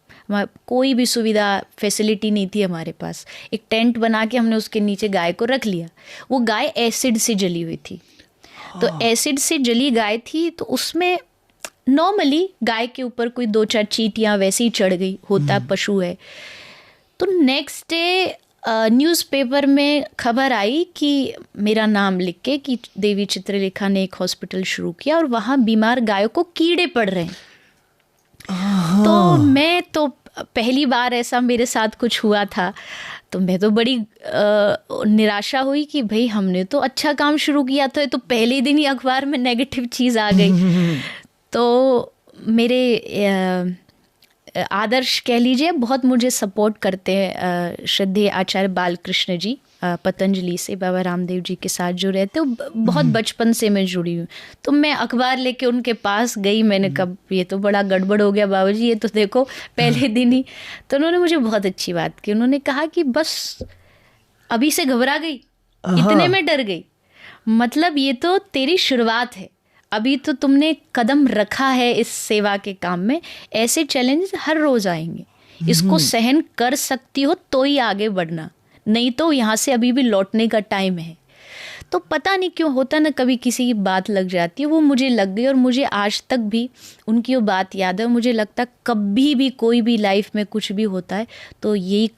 कोई भी सुविधा फैसिलिटी नहीं थी हमारे पास। एक टेंट बना के हमने उसके नीचे गाय को रख लिया। वो गाय एसिड से जली हुई थी। तो एसिड से जली गाय थी, तो उसमें नॉर्मली गाय के ऊपर कोई 2-4 चींटियाँ वैसे ही चढ़ गई, होता पशु है। तो नेक्स्ट डे न्यूज़पेपर में खबर आई कि मेरा नाम लिख के कि देवी चित्रलेखा ने एक हॉस्पिटल शुरू किया और वहाँ बीमार गायों को कीड़े पड़ रहे हैं। तो मैं तो पहली बार ऐसा मेरे साथ कुछ हुआ था, तो मैं तो बड़ी निराशा हुई कि भाई हमने तो अच्छा काम शुरू किया था, तो पहले दिन ही अखबार में नेगेटिव चीज़ आ गई। तो मेरे आदर्श कह लीजिए बहुत मुझे सपोर्ट करते हैं। श्रद्धेय आचार्य बालकृष्ण जी पतंजलि से, बाबा रामदेव जी के साथ जो रहते हो, बहुत बचपन से मैं जुड़ी हूँ। तो मैं अखबार लेके उनके पास गई, मैंने कहा ये तो बड़ा गड़बड़ हो गया बाबा जी, ये तो देखो पहले दिन ही। तो उन्होंने मुझे बहुत अच्छी बात की, उन्होंने कहा कि बस अभी से घबरा गई, इतने में डर गई, मतलब ये तो तेरी शुरुआत है, अभी तो तुमने कदम रखा है इस सेवा के काम में। ऐसे चैलेंज हर रोज़ आएंगे, इसको सहन कर सकती हो तो ही आगे बढ़ना, नहीं तो यहाँ से अभी भी लौटने का टाइम है। तो पता नहीं क्यों होता ना, कभी किसी की बात लग जाती है, वो मुझे लग गई और मुझे आज तक भी उनकी वो बात याद है। मुझे लगता कभी भी कोई भी लाइफ में कुछ भी होता है तो यही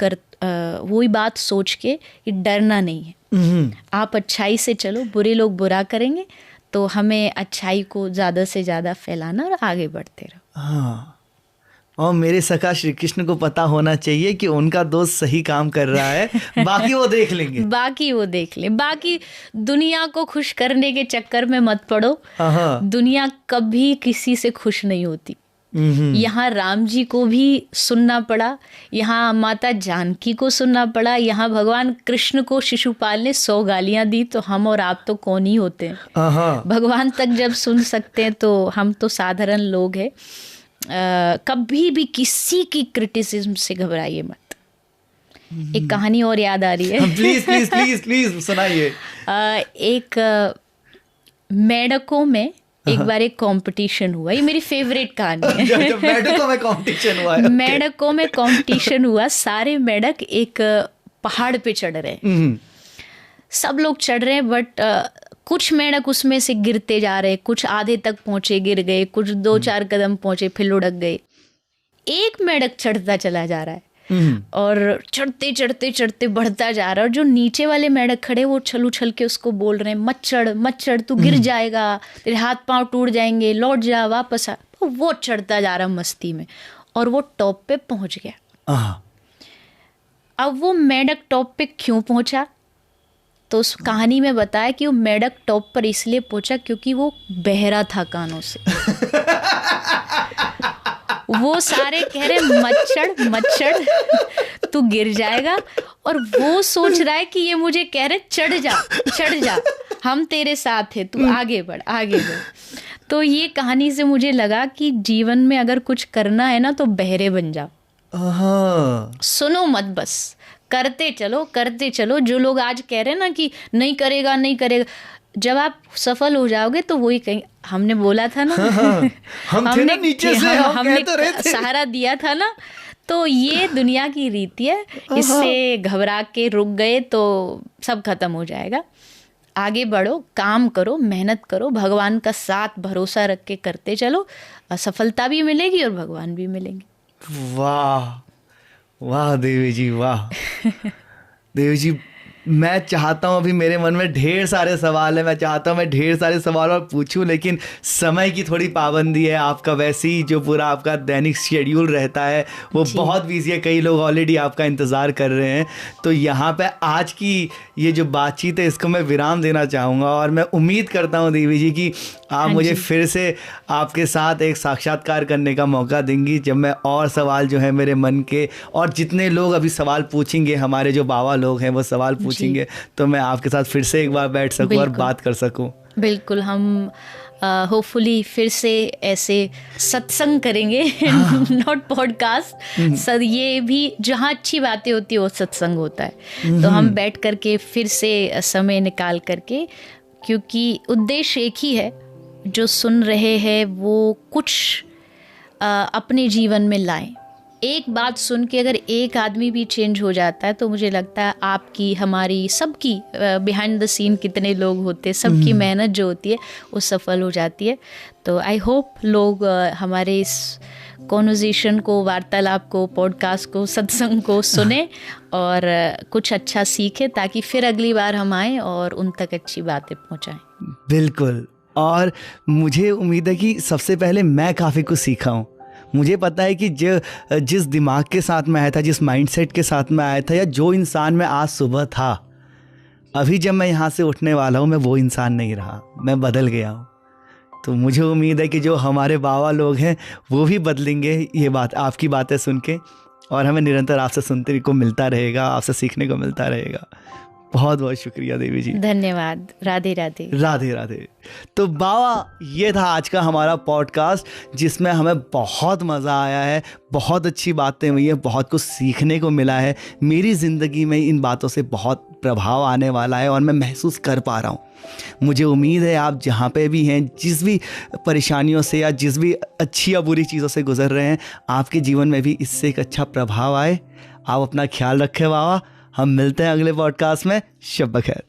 वही बात सोच के कि डरना नहीं है, आप अच्छाई से चलो, बुरे लोग बुरा करेंगे तो हमें अच्छाई को ज़्यादा से ज़्यादा फैलाना और आगे बढ़ते रहो। हाँ, और मेरे सखा श्री कृष्ण को पता होना चाहिए कि उनका दोस्त सही काम कर रहा है, बाकी वो देख लेंगे। बाकी वो देख ले, बाकी दुनिया को खुश करने के चक्कर में मत पड़ो। दुनिया कभी किसी से खुश नहीं होती। यहाँ राम जी को भी सुनना पड़ा, यहाँ माता जानकी को सुनना पड़ा, यहाँ भगवान कृष्ण को शिशुपाल ने 100 गालियाँ दी, तो हम और आप तो कौन ही होते हैं। भगवान तक जब सुन सकते हैं तो हम तो साधारण लोग हैं। कभी भी किसी की क्रिटिसिज्म से घबराइए मत। एक कहानी और याद आ रही है। प्लीज प्लीज प्लीज प्लीज सुनाइए। एक मेढकों में एक बार एक कंपटीशन हुआ, ये मेरी फेवरेट कहानी है। मेढकों में कंपटीशन हुआ है। मेढकों में कंपटीशन हुआ, सारे मेढक एक पहाड़ पे चढ़ रहे हैं, सब लोग चढ़ रहे हैं, बट कुछ मेढक उसमें से गिरते जा रहे, कुछ आधे तक पहुंचे गिर गए, कुछ 2-4 कदम पहुंचे फिर लुढ़क गए। एक मेढक चढ़ता चला जा रहा है और चढ़ते चढ़ते चढ़ते बढ़ता जा रहा है, और जो नीचे वाले मेढक खड़े वो छल उछल के उसको बोल रहे हैं, मत चढ़, तू गिर जाएगा, तेरे हाथ पांव टूट जाएंगे, लौट जा, वापस आ। तो वो चढ़ता जा रहा मस्ती में, और वो टॉप पे पहुंच गया। अब वो मेढक टॉप पे क्यों पहुंचा, तो उस कहानी में बताया कि वो मेढक टॉप पर इसलिए पहुंचा क्योंकि वो बहरा था कानों से। वो सारे कह रहे मच्छर मच्छर तू गिर जाएगा, और वो सोच रहा है कि ये मुझे कह रहे चढ़ जा, हम तेरे साथ हैं, तू आगे बढ़ आगे बढ़। तो ये कहानी से मुझे लगा कि जीवन में अगर कुछ करना है ना तो बहरे बन जाओ, सुनो मत, बस करते चलो। जो लोग आज कह रहे हैं ना कि नहीं करेगा, जब आप सफल हो जाओगे तो वही कहीं हमने बोला था ना, हमने नीचे से हमने सहारा दिया था ना। तो ये दुनिया की रीति है, इससे घबरा के रुक गए तो सब खत्म हो जाएगा। आगे बढ़ो, काम करो, मेहनत करो, भगवान का साथ भरोसा रख के करते चलो, सफलता भी मिलेगी और भगवान भी मिलेंगे। वाह वाह देवी जी, वाह देवी जी, मैं चाहता हूँ, अभी मेरे मन में ढेर सारे सवाल हैं, मैं चाहता हूँ मैं ढेर सारे सवाल और पूछूं, लेकिन समय की थोड़ी पाबंदी है। आपका वैसे ही जो पूरा आपका दैनिक शेड्यूल रहता है वो बहुत बिजी है, कई लोग ऑलरेडी आपका इंतज़ार कर रहे हैं। तो यहाँ पे आज की ये जो बातचीत है इसको मैं विराम देना चाहूँगा, और मैं उम्मीद करता हूँ देवी जी कि आप मुझे फिर से आपके साथ एक साक्षात्कार करने का मौका देंगी, जब मैं और सवाल जो है मेरे मन के, और जितने लोग अभी सवाल पूछेंगे, हमारे जो बाबा लोग हैं वो सवाल पूछेंगे, तो मैं आपके साथ फिर से एक बार बैठ सकूं और बात कर सकूं। बिल्कुल, हम होपफुली फिर से ऐसे सत्संग करेंगे, नॉट पॉडकास्ट सर, ये भी जहाँ अच्छी बातें होती है वो सत्संग होता है। तो हम बैठ करके फिर से समय निकाल करके, क्योंकि उद्देश्य एक ही है, जो सुन रहे हैं वो कुछ अपने जीवन में लाएं। एक बात सुन के अगर एक आदमी भी चेंज हो जाता है तो मुझे लगता है आपकी, हमारी, सबकी बिहाइंड द सीन कितने लोग होते हैं, सबकी मेहनत जो होती है वो सफल हो जाती है। तो आई होप लोग हमारे इस कॉन्वर्सेशन को, वार्तालाप को, पॉडकास्ट को, सत्संग को सुने और कुछ अच्छा सीखे, ताकि फिर अगली बार हम आएँ और उन तक अच्छी बातें पहुँचाएँ। बिल्कुल, और मुझे उम्मीद है कि सबसे पहले मैं काफ़ी कुछ सीखा हूँ। मुझे पता है कि जिस दिमाग के साथ में आया था, जिस माइंडसेट के साथ में आया था, या जो इंसान मैं आज सुबह था, अभी जब मैं यहाँ से उठने वाला हूँ मैं वो इंसान नहीं रहा, मैं बदल गया हूँ। तो मुझे उम्मीद है कि जो हमारे बाबा लोग हैं वो भी बदलेंगे, ये बात आपकी बातें सुन के, और हमें निरंतर आपसे सुनने को मिलता रहेगा, आपसे सीखने को मिलता रहेगा। बहुत बहुत शुक्रिया देवी जी, धन्यवाद। राधे राधे। राधे राधे। तो बाबा, ये था आज का हमारा पॉडकास्ट, जिसमें हमें बहुत मज़ा आया है, बहुत अच्छी बातें हुई हैं, बहुत कुछ सीखने को मिला है। मेरी ज़िंदगी में इन बातों से बहुत प्रभाव आने वाला है और मैं महसूस कर पा रहा हूँ। मुझे उम्मीद है आप जहाँ पे भी हैं, जिस भी परेशानियों से या जिस भी अच्छी या बुरी चीज़ों से गुजर रहे हैं, आपके जीवन में भी इससे एक अच्छा प्रभाव आए। आप अपना ख्याल रखें बाबा। हम मिलते हैं अगले पॉडकास्ट में। शब बखैर।